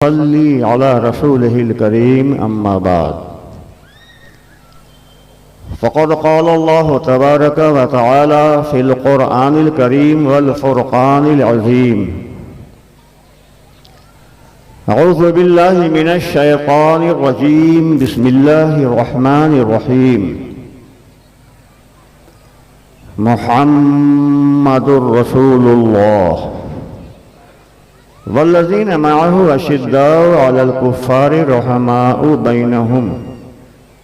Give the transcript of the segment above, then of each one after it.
नसल्ली अला रसूलिहिल करीम अम्मा बाद फ़क़द क़ाल अल्लाहु तबारक व तआला फ़िल क़ुरआनिल करीम वल फ़ुरक़ानिल अज़ीम अऊज़ु बिल्लाहि मिनश शैतानिर रजीम बिस्मिल्लाहिर रहमानिर रहीम मुहम्मदुर रसूलुल्लाह वल्लज़ीना मअहु अशिद्दाउ अलल कुफ़्फ़ारि रहमाउ बैनहुम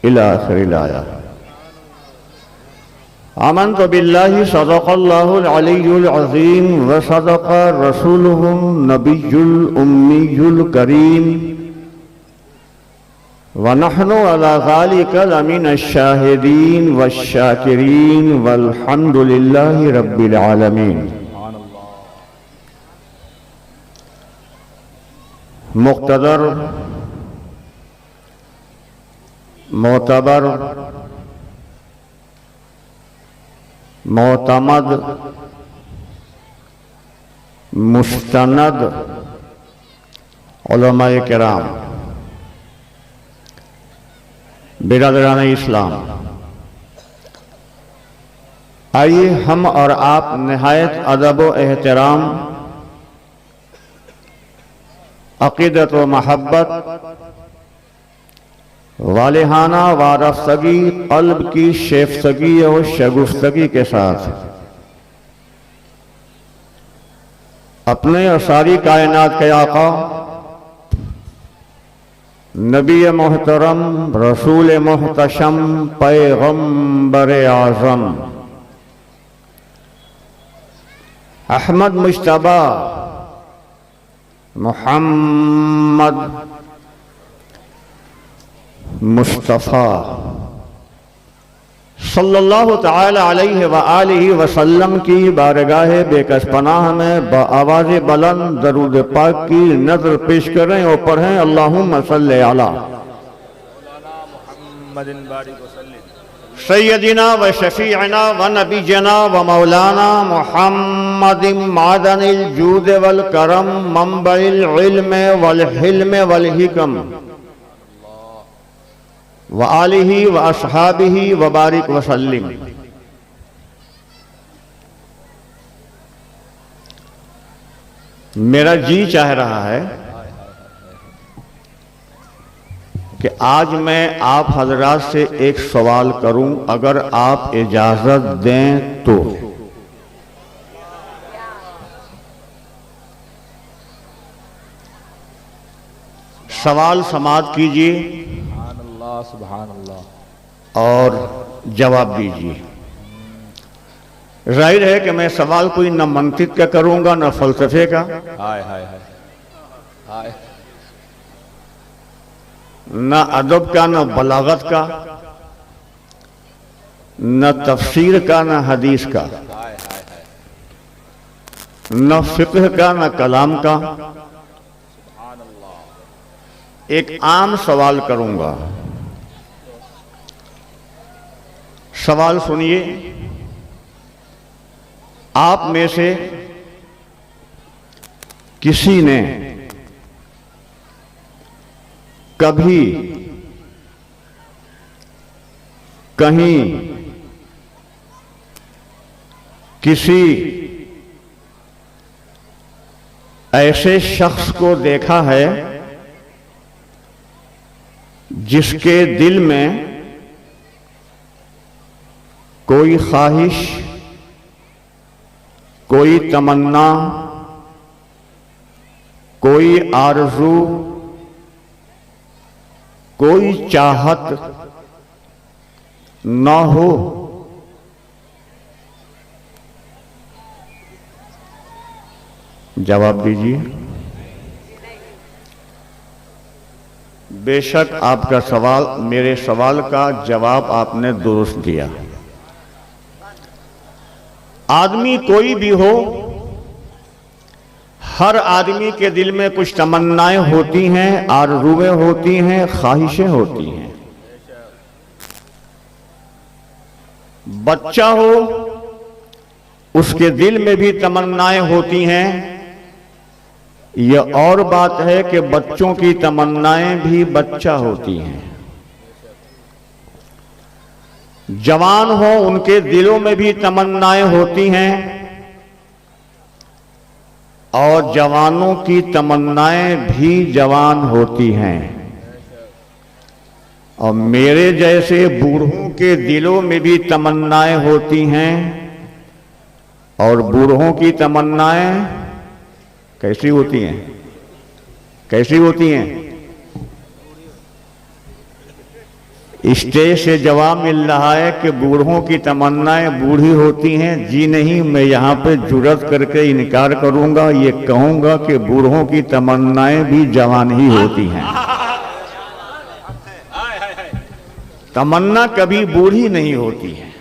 इला आखिरिल आया। आमन्तु बिल्लाहि सदक़ल्लाहुल अलिय्युल अज़ीम व सदक़ रसूलुहुन नबियुल उम्मियुल करीम व नहनु अला ज़ालिका लमिनश शाहिदीन वश्शाकिरीन वल्हम्दुलिल्लाहि रब्बिल आलमीन। मुक़्तदर मोतबर मोतमद मुस्तनद उलमाए किराम, बिरादरान इस्लाम, आइए हम और आप निहायत अदब व एहतराम, अक़ीदत व महब्बत, वालिहाना वारफ़गी, क़ल्ब की शेफ़गी और शगुफ़्तगी के साथ अपने और सारी कायनात के आका नबी मोहतरम रसूल मोहतशम पैगम्बर आज़म अहमद मुज्तबा मुहम्मद मुस्तफ़ा सल्लल्लाहु तआला अलैहि व आलिहि वसल्लम की बारगाह बेकस पनाह में बआवाज़ बुलंद दरूद पाक की नज़र पेश करें और पढ़ें अल्लाहुम्मा सल्ली अला सय्यदिना व शफ़ीअना व नबीजना व मौलाना मुहम्मदिन मादनिल जूद वल करम मंबइल इल्म वल हिल्म वल हिकम व आलिही व अस्हाबिही व बारिक वसल्लिम। मेरा जी चाह रहा है कि आज मैं आप हजरात से एक सवाल करूं, अगर आप इजाजत दें तो। सवाल समाअत कीजिए सुभान अल्लाह और जवाब दीजिए। जाहिर है कि मैं सवाल कोई न मंतिक का करूंगा न फलसफे का, हाय हाय हाय हाय, न अदब का न बलागत का, न तफसीर का न हदीस का, न फिक्र का न कलाम का। एक आम सवाल करूंगा। सवाल सुनिए। आप में से किसी ने कभी कहीं किसी ऐसे शख्स को देखा है जिसके दिल में कोई ख्वाहिश, कोई तमन्ना, कोई आरज़ू, कोई चाहत न हो? जवाब दीजिए। बेशक आपका सवाल, मेरे सवाल का जवाब आपने दुरुस्त दिया। आदमी कोई भी हो, हर आदमी के दिल में कुछ तमन्नाएं होती हैं, आरज़ूएं होती हैं, ख्वाहिशें होती हैं। बच्चा हो, उसके दिल में भी तमन्नाएं होती हैं, यह और बात है कि बच्चों की तमन्नाएं भी बच्चा होती हैं। जवान हो उनके दिलों में भी तमन्नाएं होती हैं और जवानों की तमन्नाएं भी जवान होती हैं। और मेरे जैसे बूढ़ों के दिलों में भी तमन्नाएं होती हैं और बूढ़ों की तमन्नाएं कैसी होती हैं? कैसी होती हैं? स्टेज से जवाब मिल रहा है कि बूढ़ों की तमन्नाएं बूढ़ी होती हैं। जी नहीं, मैं यहाँ पे जुर्रत करके इनकार करूंगा, ये कहूंगा कि बूढ़ों की तमन्नाएं भी जवान ही होती हैं। तमन्ना कभी बूढ़ी नहीं होती है।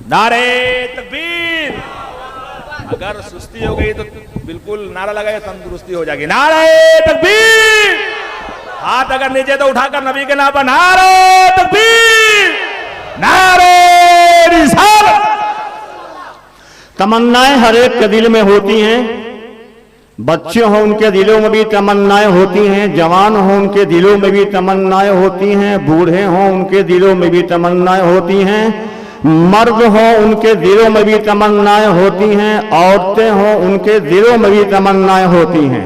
नारे तकबीर। अगर सुस्ती हो गई तो बिल्कुल नारा लगाए, तंदुरुस्ती हो जाएगी। नारे तकबीर। हाथ अगर नीचे तो उठाकर नबी के नाम पर नारे तकबीर, नारे रिसालत। तमन्नाएं हर एक के दिल में होती हैं। बच्चे हों उनके दिलों में भी तमन्नाएं होती हैं, जवान हों उनके दिलों में भी तमन्नाएं होती हैं, बूढ़े हों उनके दिलों में भी तमन्नाएं होती हैं, मर्द हों उनके दिलों में भी तमन्नाएं होती हैं, औरतें हों उनके दिलों में भी तमन्नाएं होती हैं।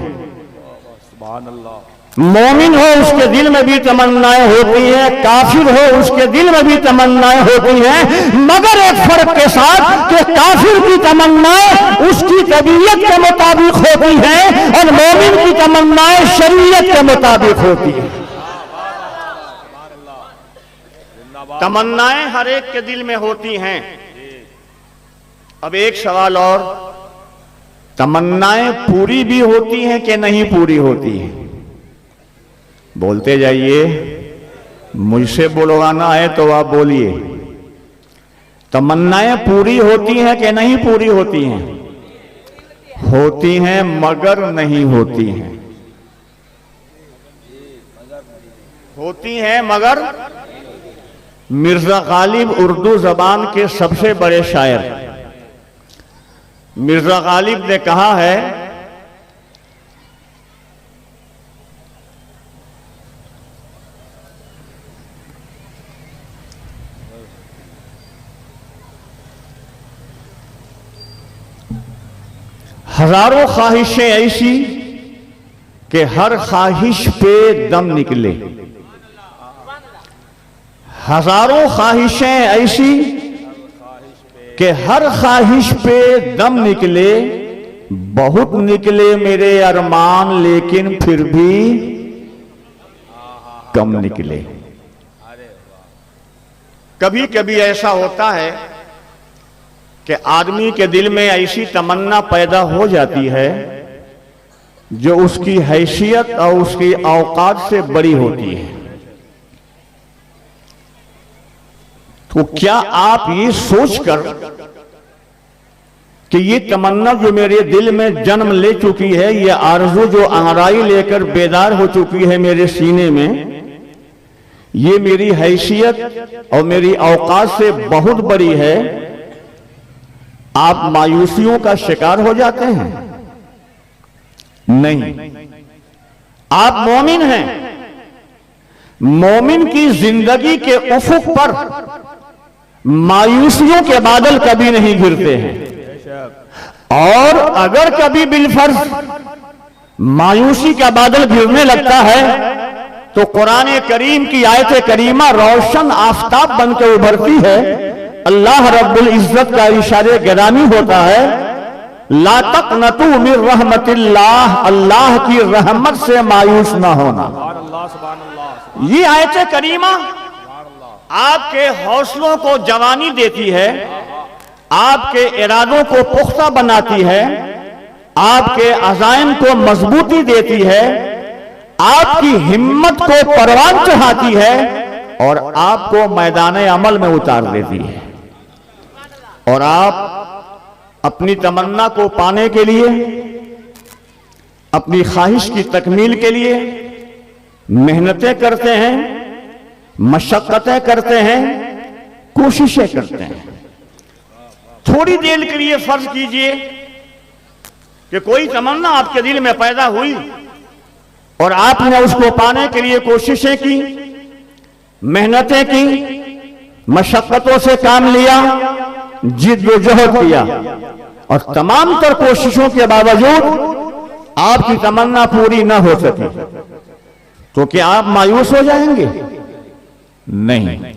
सुभान अल्लाह। मोमिन हो उसके दिल में भी तमन्नाएं होती हैं, काफिर हो उसके दिल में भी तमन्नाएं होती हैं, मगर एक फर्क के साथ कि काफिर की तमन्नाएं उसकी तबीयत के मुताबिक होती हैं और मोमिन की तमन्नाएं शरीयत के मुताबिक होती हैं। तमन्नाएं हर एक के दिल में होती हैं। अब एक सवाल और, तमन्नाएं पूरी भी होती हैं कि नहीं पूरी होती हैं? बोलते जाइए, मुझसे बुलवाना है तो आप बोलिए। तमन्नाएं पूरी होती हैं कि नहीं पूरी होती हैं? होती हैं मगर नहीं होती हैं। होती हैं मगर। मिर्जा गालिब उर्दू जबान के सबसे बड़े शायर, मिर्जा गालिब ने कहा है, हजारों ख्वाहिशें ऐसी कि हर ख्वाहिश पे दम निकले। हजारों ख्वाहिशें ऐसी कि हर ख्वाहिश पे दम निकले, बहुत निकले मेरे अरमान लेकिन फिर भी कम निकले। कभी कभी ऐसा होता है कि आदमी के दिल में ऐसी तमन्ना पैदा हो जाती है जो उसकी हैसियत और उसकी औकात से बड़ी होती है। तो क्या आप ये सोचकर कि ये तमन्ना जो मेरे दिल में जन्म ले चुकी है, ये आरज़ू जो अंगड़ाई लेकर बेदार हो चुकी है मेरे सीने में, ये मेरी हैसियत और मेरी औकात से बहुत बड़ी है, आप मायूसियों का शिकार हो जाते हैं? नहीं, आप मोमिन हैं। मोमिन की जिंदगी के उफुक पर मायूसियों के बादल कभी नहीं गिरते हैं। और अगर कभी बिलफर्ज मायूसी का बादल गिरने लगता है तो कुरान करीम की आयत करीमा रोशन आफताब बनकर उभरती है। अल्लाह रब्बुल इज्जत का इशारे गिरामी होता है, ला तक़नतू मिन रहमतिल्लाह, अल्लाह की रहमत से मायूस ना होना। ये आयत करीमा आपके हौसलों को जवानी देती है, आपके इरादों को पुख्ता बनाती है, आपके अज़ाइम को मजबूती देती है, आपकी हिम्मत को परवान चढ़ाती है और आपको मैदान अमल में उतार देती है। और आप अपनी तमन्ना को पाने के लिए, अपनी ख्वाहिश की तकमील के लिए मेहनतें करते हैं, मशक्कतें करते हैं, कोशिशें करते हैं। थोड़ी देर के लिए फर्ज कीजिए कि कोई तमन्ना आपके दिल में पैदा हुई और आपने उसको पाने के लिए कोशिशें की, मेहनतें की, मशक्कतों से काम लिया, जिद्दोजहद किया और तमाम तर कोशिशों के बावजूद आपकी तमन्ना पूरी ना हो सकी, तो क्या आप मायूस हो जाएंगे? नहीं।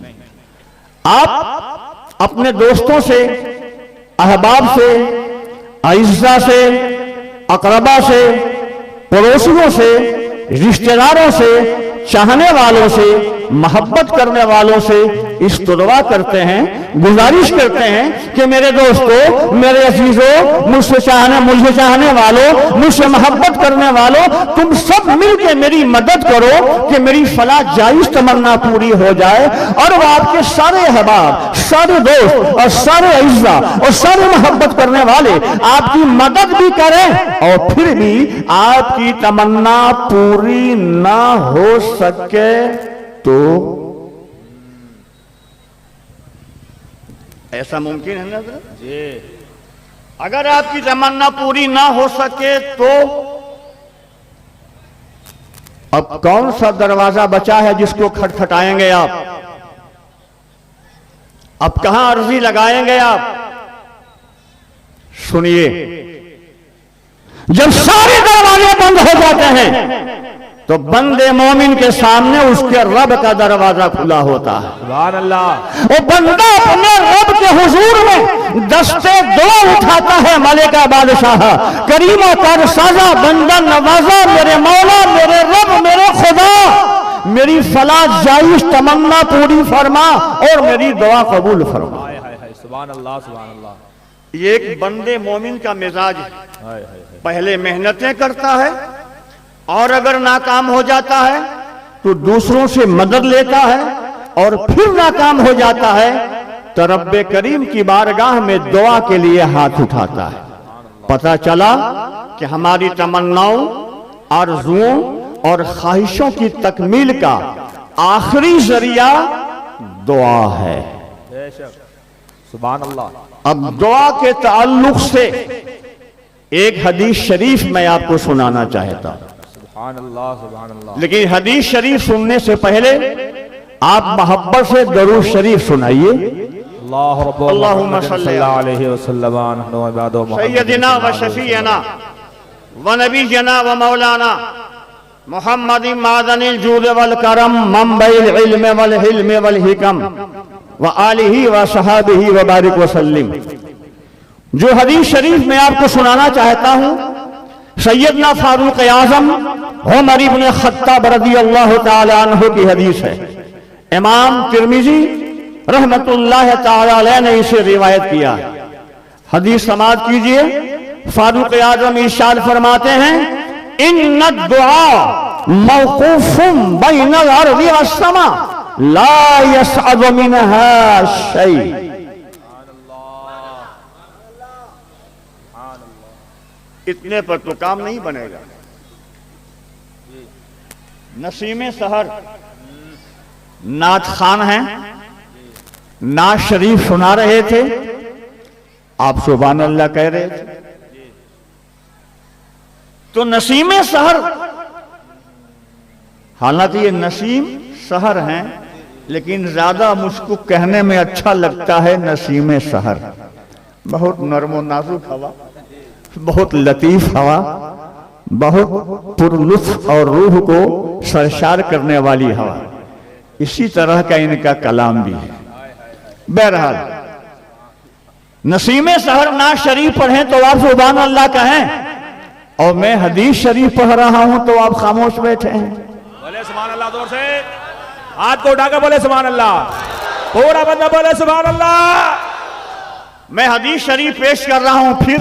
आप अपने दोस्तों से, अहबाब से, अइज़्ज़ा से, अकरबा से, पड़ोसियों से, रिश्तेदारों से, चाहने वालों से, मोहब्बत करने वालों से इस्तुदवा करते हैं, गुजारिश करते हैं कि मेरे दोस्तों, मेरे अजीजों, मुझसे चाहने वालों, मुझसे मोहब्बत करने वालों, तुम सब मिलकर मेरी मदद करो कि मेरी फला जायज तमन्ना पूरी हो जाए। और वो आपके सारे अहबाब, सारे दोस्त और सारे अइज़्ज़ा और सारे मोहब्बत करने वाले आपकी मदद भी करें और फिर भी आपकी तमन्ना पूरी ना हो सके तो ऐसा मुमकिन है ना जी? अगर आपकी तमन्ना पूरी ना हो सके तो अब कौन सा दरवाजा बचा है जिसको खटखटाएंगे आप? अब कहां अर्जी लगाएंगे आप? सुनिए, जब सारे दरवाजे बंद हो जाते हैं तो बंदे मोमिन के सामने उसके रब का दरवाजा खुला होता है। सुभान अल्लाह। वो बंदा अपने रब के हुजूर में दस्ते दुआ उठाता है, मलिका बादशाह करीमा कर साजा बंदा नवाजा, मेरे मौला, मेरे रब, मेरे खुदा, मेरी फला जायज तमन्ना पूरी फरमा और मेरी दुआ कबूल फरमा। सुभान अल्लाह, सुभान अल्लाह। ये एक बंदे मोमिन का मिजाज है। पहले मेहनतें करता है और अगर नाकाम हो जाता है तो दूसरों से मदद लेता है और फिर नाकाम हो जाता है तो रब्बे करीम की बारगाह में दुआ के लिए हाथ उठाता है। पता चला कि हमारी तमन्नाओं, आरज़ुओं और ख्वाहिशों की तकमील का आखिरी जरिया दुआ है। सुभान अल्लाह। अब दुआ के ताल्लुक से एक हदीस शरीफ मैं आपको सुनाना चाहता हूं। सुभान अल्लाह, सुभान अल्लाह। लेकिन हदीस शरीफ सुनने से पहले आप मोहब्बत से दरूद शरीफ सुनाइए। अल्लाहुम्मा सल्ली अलैहि वसल्लम सय्यदिना व शफीना व नबीना व मौलाना मुहम्मदिन मादनिल जूद वल करम मंबइल इल्म वल हिल्म वल हिकम व आलिही व सहाबिही व बारिक व सल्लिम। जो हदीस शरीफ मैं आपको सुनाना चाहता हूं, सैयदना फारूक आजम उमर इब्न खत्ताब रज़ियल्लाहु ताला अन्हु की हदीस है। इमाम तिर्मिज़ी रहमतुल्लाह ताला अलैह ने इसे रिवायत किया। हदीस समाअत कीजिए। फारूक आजम इरशाद फरमाते हैं, इन्ना दुआ मौकूफुन बैनल अर्ज़ि वस्समा ला यसअदु मिनहा शै। इतने पर तो काम नहीं बनेगा। नसीम सहर नात खान हैं, नात शरीफ सुना रहे थे, आप सुभान अल्लाह कह रहे थे। तो नसीम सहर, हालांकि ये नसीम सहर हैं, लेकिन ज्यादा मुझको कहने में अच्छा लगता है नसीम सहर। बहुत नरमो नाजुक हवा, बहुत लतीफ हवा, बहुत पुरलुत्फ और रूह को सरशार करने वाली हवा। इसी तरह का इनका कलाम भी है। बहरहाल नसीम सहर ना शरीफ पढ़ें तो आप सुभान अल्लाह कहें, और मैं हदीस शरीफ पढ़ रहा हूं तो आप खामोश बैठे हैं। बोले सुभान अल्लाह। जोर से हाथ को उठाकर बोले सुभान अल्लाह। पूरा बंदा बोले सुभान अल्लाह। मैं हदीस शरीफ पेश कर रहा हूं। फिर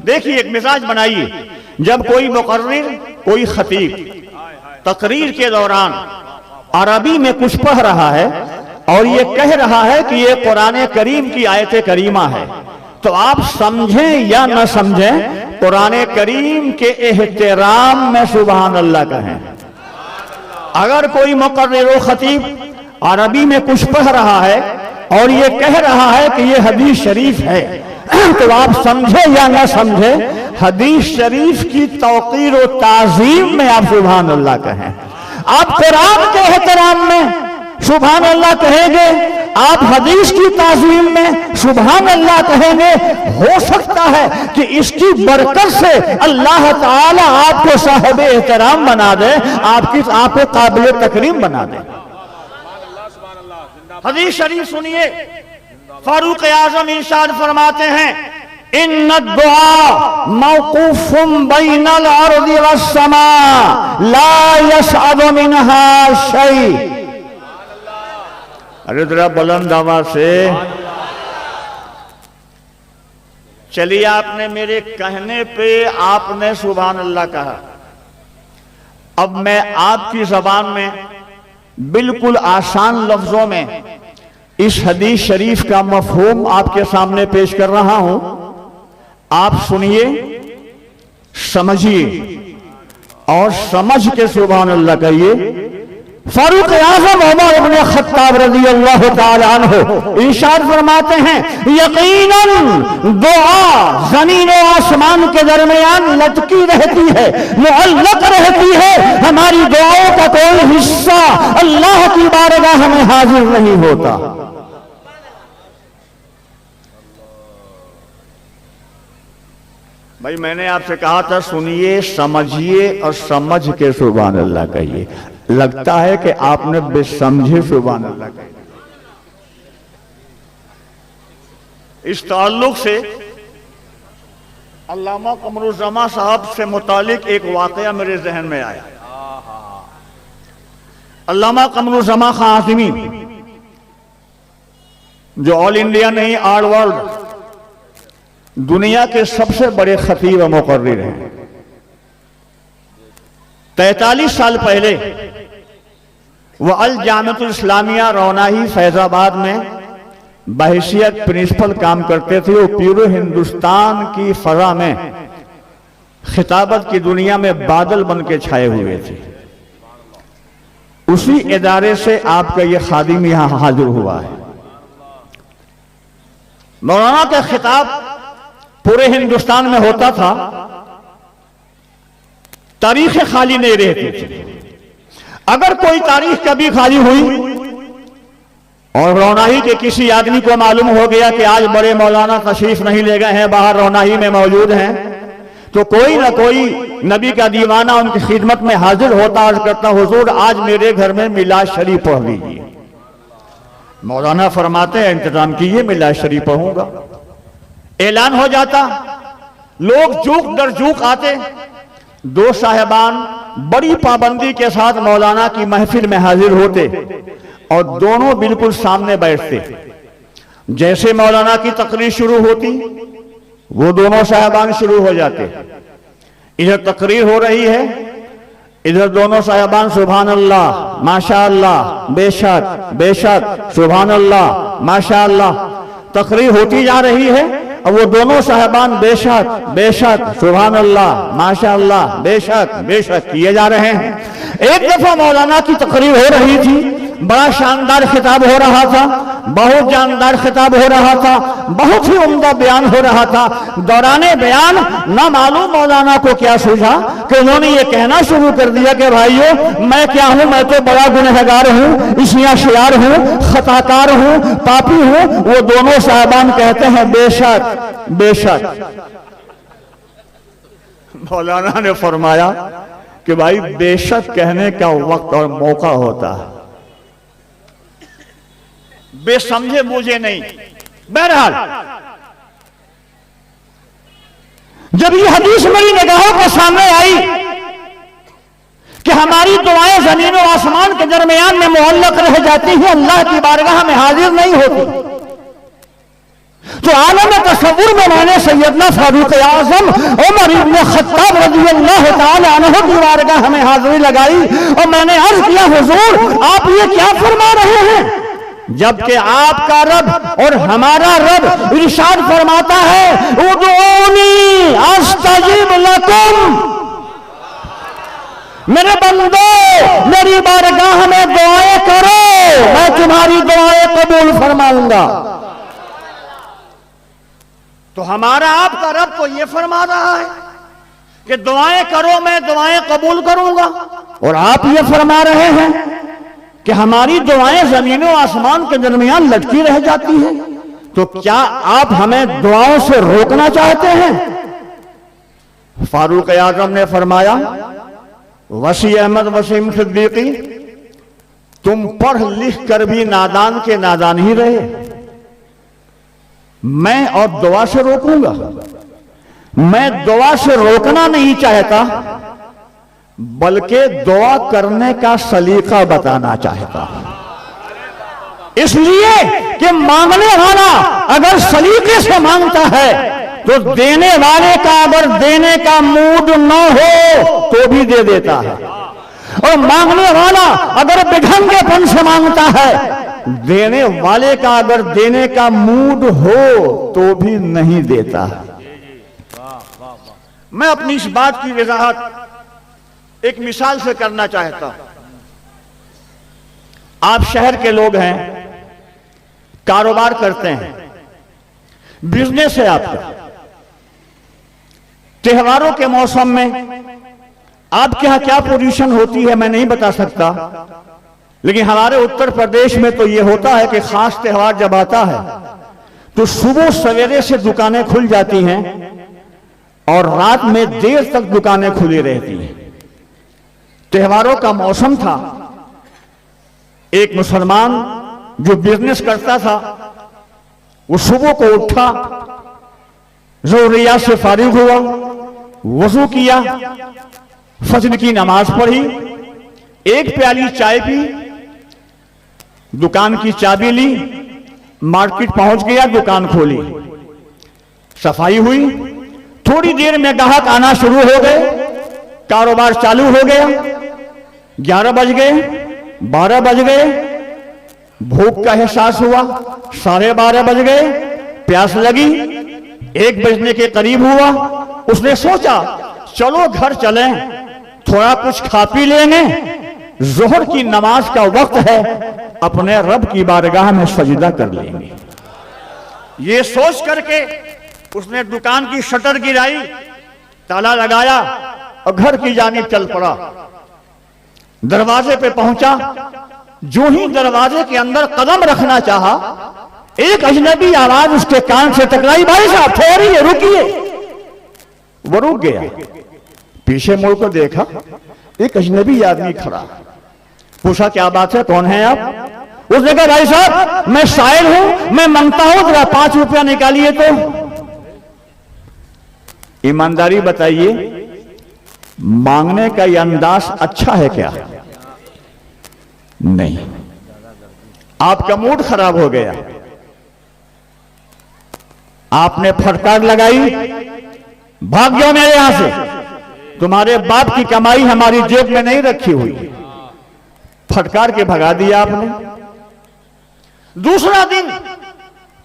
देखिए, एक मिजाज बनाइए। जब कोई मुकर्रिर, कोई खतीब तकरीर के दौरान अरबी में कुछ पढ़ रहा है और ये कह रहा है कि ये कुरान करीम की आयत करीमा है, तो आप समझें या न समझें, कुरान करीम के एहतराम में सुभान अल्लाह कहें। अगर कोई मुकर्रिर खतीब अरबी में कुछ पढ़ रहा है और ये कह रहा है कि ये हदीस शरीफ है, तो आप समझे या ना समझे, हदीस शरीफ की तौकीर और ताजीम में आप सुभान अल्लाह कहें। आप कुरान के एहतराम में सुभान अल्लाह कहेंगे, आप हदीस की ताजीम में सुभान अल्लाह कहेंगे। हो सकता है कि इसकी बरकत से अल्लाह ताला आपको साहिब एहतराम बना दे, आपको काबिल तकरीम बना दे। हदीस शरीफ सुनिए, फारूक आजम इरशाद फरमाते हैं, इन्ना दुआ मौकूफुम बैनल अर्दि वस्समा ला यसअदु मिनहा शै। अरे जरा बुलंद आवाज से चलिए। आपने मेरे कहने पे आपने सुभान अल्लाह कहा। अब मैं आपकी जबान में बिल्कुल आसान लफ्जों में इस हदीस शरीफ का मफहूम आपके सामने पेश कर रहा हूं। आप सुनिए, समझिए और समझ के सुभान अल्लाह कहिए। फारूक आज़म उमर इब्न खत्ताब रज़ी अल्लाह तआला अन्हु इरशाद फरमाते हैं, यकीनन दुआ ज़मीन और आसमान के दरमियान लटकी रहती है, मुअल्लक रहती है। हमारी दुआओं का कोई हिस्सा अल्लाह की बारगाह में हाजिर नहीं होता। भाई मैंने आपसे कहा था सुनिए, समझिए और समझ के सुभान अल्लाह कहिए। लगता है कि आपने बेसमझे सुभान अल्लाह कही। इस ताल्लुक से अल्लामा कमरुज़्ज़मा साहब से मुतालिक एक वाकया मेरे जहन में आया। अल्लामा कमरुज़्ज़मा खां आज़मी जो ऑल इंडिया नहीं ऑल वर्ल्ड दुनिया के सबसे बड़े खतीब मुकर्रिर हैं। 43 साल पहले वह अल जामिअतुल इस्लामिया रौनाही फैजाबाद में बहैसियत प्रिंसिपल काम करते थे। वो पूरे हिंदुस्तान की फजा में खिताबत की दुनिया में बादल बन के छाए हुए थे। उसी इदारे से आपका यह खादिम यहां हाजिर हुआ है। मौलाना का खिताब पूरे हिंदुस्तान में होता था, तारीखें खाली नहीं रहती थी। अगर कोई तारीख कभी खाली हुई और रौनाही के किसी आदमी को मालूम हो गया कि आज बड़े मौलाना तशरीफ नहीं ले गए हैं, बाहर रौनाही में मौजूद हैं, तो कोई ना कोई नबी का दीवाना उनकी खिदमत में हाजिर होता, अर्ज करता, हुजूर आज मेरे घर में मिलाद शरीफ पढ़ लीजिए। मौलाना फरमाते हैं इंतजाम कीजिए, मिलाद शरीफ पढ़ूंगा। ऐलान हो जाता, लोग जूक दर जूक आते। दो साहिबान बड़ी पाबंदी के साथ मौलाना की महफिल में हाजिर होते और दोनों बिल्कुल सामने बैठते। जैसे मौलाना की तकरीर शुरू होती, वो दोनों साहिबान शुरू हो जाते। इधर तकरीर हो रही है, इधर दोनों साहिबान सुभान अल्लाह, माशा अल्लाह, बेशक बेशक, सुभान अल्लाह, माशा अल्लाह। तकरीर होती जा रही है और वो दोनों साहिबान बेशक बेशक, सुभान अल्लाह, माशा अल्लाह, बेशक बेशक किए जा रहे हैं। एक दफा मौलाना की तकरीर हो रही थी, बड़ा शानदार खिताब हो रहा था, बहुत जानदार खिताब हो रहा था, बहुत ही उम्दा बयान हो रहा था। दौराने बयान ना मालूम मौलाना को क्या सूझा कि उन्होंने ये कहना शुरू कर दिया कि भाइयों मैं क्या हूं, मैं तो बड़ा गुनहगार हूं, इसिया शियार हूं, खताकार हूं, पापी हूं। वो दोनों साहिबान कहते हैं बेशक बेशक। मौलाना ने फरमाया कि भाई बेशक कहने का वक्त और मौका होता है, बेसमझे मुझे नहीं। बहरहाल जब ये हदीस मेरी निगाहों के सामने आई कि हमारी दुआएं जमीन और आसमान के दरमियान में मुअल्लक रह जाती हैं, अल्लाह की बारगाह में हाजिर नहीं होती, तो आलम तसव्वुर में मैंने सैयदना फारूक आज़म उमर इब्न खत्ताब रज़ियल्लाहु ताला अन्हु की बारगाह में हाजिरी लगाई और मैंने अर्ज किया, हुजूर आप ये क्या फरमा रहे हैं? जबकि आपका रब और हमारा रब इरशाद फरमाता है, उदऊनी अस्तजिब लकुम, मेरे बंदो मेरी बारगाह में दुआएं करो, मैं तुम्हारी दुआएं कबूल फरमाऊंगा। तो हमारा आपका रब तो ये फरमा रहा है कि दुआएं करो, मैं दुआएं कबूल करूंगा, और आप ये फरमा रहे हैं कि हमारी दुआएं जमीन और आसमान के दरमियान लटकी रह जाती हैं। तो क्या आप हमें दुआओं से रोकना चाहते हैं? फारूक आजम ने फरमाया, वसी अहमद वसीम सिद्दीकी, तुम पढ़ लिख कर भी नादान के नादान ही रहे, मैं और दुआ से रोकूंगा? मैं दुआ से रोकना नहीं चाहता, बल्कि दुआ करने का सलीका बताना चाहता। इसलिए कि मांगने वाला अगर सलीके से मांगता है तो देने वाले का अगर देने का मूड न हो तो भी दे देता है, और मांगने वाला अगर बेढंगेपन से मांगता है, देने वाले का अगर देने का मूड हो तो भी नहीं देता है। मैं अपनी इस बात की वजाहत एक मिसाल से करना चाहता हूं। आप शहर के लोग हैं, कारोबार करते हैं, बिजनेस है आपका। त्योहारों के मौसम में आपके यहां क्या पोजीशन होती है मैं नहीं बता सकता, लेकिन हमारे उत्तर प्रदेश में तो यह होता है कि खास त्योहार जब आता है तो सुबह सवेरे से दुकानें खुल जाती हैं और रात में देर तक दुकानें खुली रहती हैं। त्योहारों का मौसम था, एक मुसलमान जो बिजनेस करता था वो सुबह को उठा, ज़रूरियात से फारिग हुआ, वजू किया, फजर की नमाज पढ़ी, एक प्याली चाय पी, दुकान की चाबी ली, मार्केट पहुंच गया, दुकान खोली, सफाई हुई, थोड़ी देर में ग्राहक आना शुरू हो गए, कारोबार चालू हो गया। 11 बज गए, 12 बज गए, भूख का एहसास हुआ, 12:30 बज गए, प्यास लगी, 1 बजने के करीब हुआ। उसने सोचा चलो घर चलें, थोड़ा कुछ खा पी लेंगे, जोहर की नमाज का वक्त है, अपने रब की बारगाह में सजदा कर लेंगे। ये सोच करके उसने दुकान की शटर गिराई, ताला लगाया और घर की जानिब चल पड़ा। दरवाजे पे पहुंचा, जो ही दरवाजे के अंदर कदम रखना चाहा, एक अजनबी आवाज उसके कान से टकराई, भाई साहब ठहरिए, रुकिए। वो रुक गया, पीछे मुड़ कर देखा, एक अजनबी आदमी खड़ा। पूछा क्या बात है, कौन है आप? उसने कहा भाई साहब मैं शायर हूं, मैं मांगता हूं, जरा 5 रुपया निकालिए। तो ईमानदारी बताइए, मांगने का यह अंदाज अच्छा है क्या? नहीं। आपका मूड खराब हो गया, आपने फटकार लगाई, भाग जाओ मेरे यहां से, तुम्हारे बाप की कमाई हमारी जेब में नहीं रखी हुई। फटकार के भगा दिया आपने। दूसरा दिन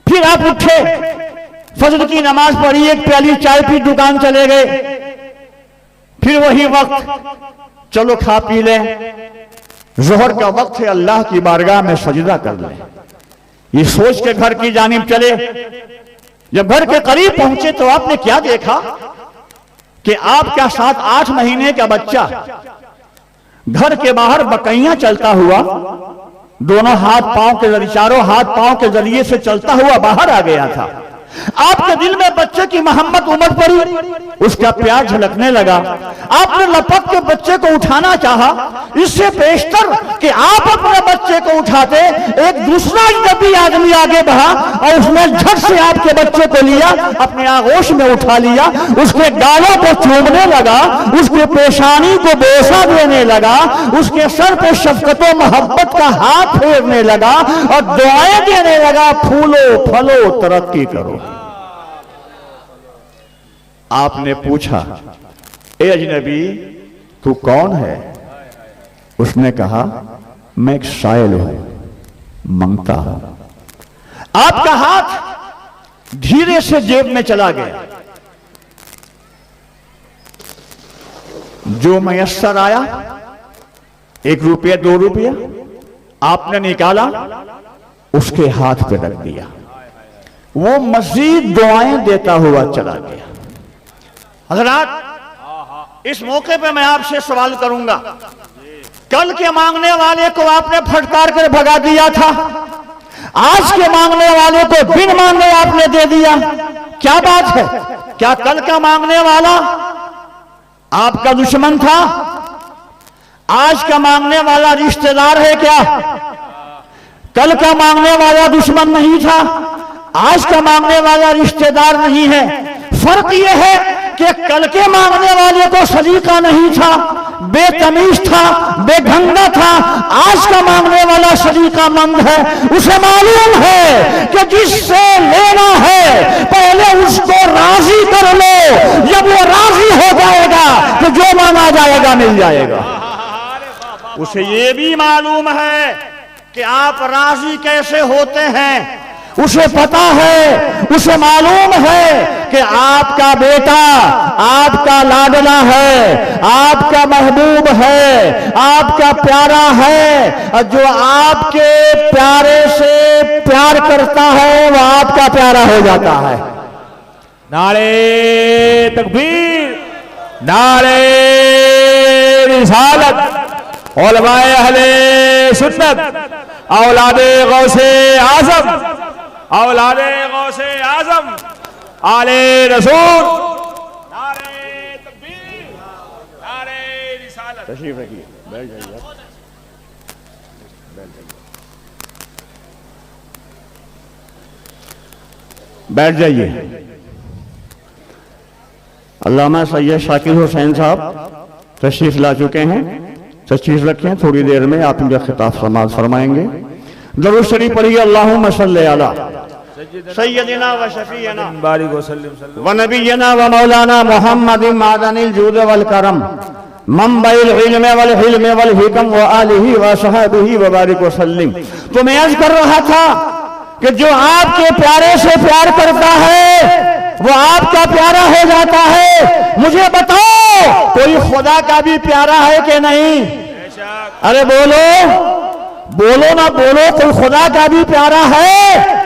फिर आप उठे, फजर की नमाज पढ़ी, एक प्याली चाय पी, दुकान चले गए। फिर वही वक्त, चलो खा पी लें, जोहर का वक्त है, अल्लाह की बारगाह में सजदा कर लें। ये सोच के घर की जानिब चले। जब घर के करीब पहुंचे तो आपने क्या देखा कि आपका 7-8 महीने का बच्चा घर के बाहर बकैया चलता हुआ, दोनों हाथ पांव के जरिए, चारों हाथ पांव के जरिए से चलता हुआ बाहर आ गया था। आपके दिल में बच्चे की मोहब्बत उमड़ पड़ी, उसका प्यार झलकने लगा। आपने लपक के बच्चे को उठाना चाहा, इससे बेशतर कि आप अपने बच्चे को उठाते, एक दूसरा अजनबी आदमी आगे बढ़ा और उसने झट से आपके बच्चे को लिया, अपने आगोश में उठा लिया, उसके गालों को चूमने लगा, उसके पेशानी को बोसा देने लगा, उसके सर पे शफकत और मोहब्बत का हाथ फेरने लगा और दुआएं देने लगा, फूलो फलो तरक्की करो। आपने पूछा, ए अजनबी तू कौन है? उसने कहा मैं एक साइल हूं, मांगता हूं। आपका हाथ धीरे से जेब में चला गया, जो मयस्सर आया 1 रुपया 2 रुपया आपने निकाला, उसके हाथ पे रख दिया, वो मजीद दुआएं देता हुआ चला गया। हज़रात, इस मौके पे मैं आपसे सवाल करूंगा, कल के मांगने वाले को आपने फटकार कर भगा दिया था, आज के मांगने वाले को बिन मांगे आपने दे दिया, क्या बात है? क्या कल का मांगने वाला आपका दुश्मन था? आज का मांगने वाला रिश्तेदार है क्या? कल का मांगने वाला दुश्मन नहीं था, आज का मांगने वाला रिश्तेदार नहीं है। फर्क यह है कि कल के मांगने वाले को सलीका नहीं था, बेतमीज था, बेढंगा था। आज का मांगने वाला सलीकामंद है, उसे मालूम है कि जिससे लेना है पहले उसको राजी कर लो, जब वो राजी हो जाएगा तो जो मांगा जाएगा मिल जाएगा। उसे ये भी मालूम है कि आप राजी कैसे होते हैं, उसे पता है, उसे मालूम है कि आपका बेटा आपका लाडला है, आपका महबूब है, आपका प्यारा है, और जो आपके प्यारे से प्यार करता है वो आपका प्यारा हो जाता है। नारे तकबीर, नारे रिसालत, उलमाए अहले सुन्नत, औलादे गौसे आजम, औलादे गौसे आजम, आले रसूल, नारे तकबीर, नारे रिसालत। तशरीफ रखिए, बैठ जाइए, बैठ जाइए। अल्लामा सैयद शाकिर हुसैन साहब तशरीफ ला चुके हैं, तशरीफ रखें, थोड़ी देर में आप इनका खिताब समाज फरमाएंगे। दरूद शरीफ पढ़िए, अल्लाहुम्मा सल्ली अला सय्यदिना व शफीना व नबीना व मौलाना मुहम्मदिन मादनिल जूद वल करम मंबइल इल्म वल हिल्म वल हिकम व आलिहि व सहाबिहि व बारिक व सल्लिम। तो मैं अर्ज कर रहा था कि जो आपके प्यारे से प्यार करता है वो आपका प्यारा हो जाता है। मुझे बताओ, कोई खुदा का भी प्यारा है कि नहीं? अरे बोलो, बोलो ना बोलो, कोई खुदा का भी प्यारा है?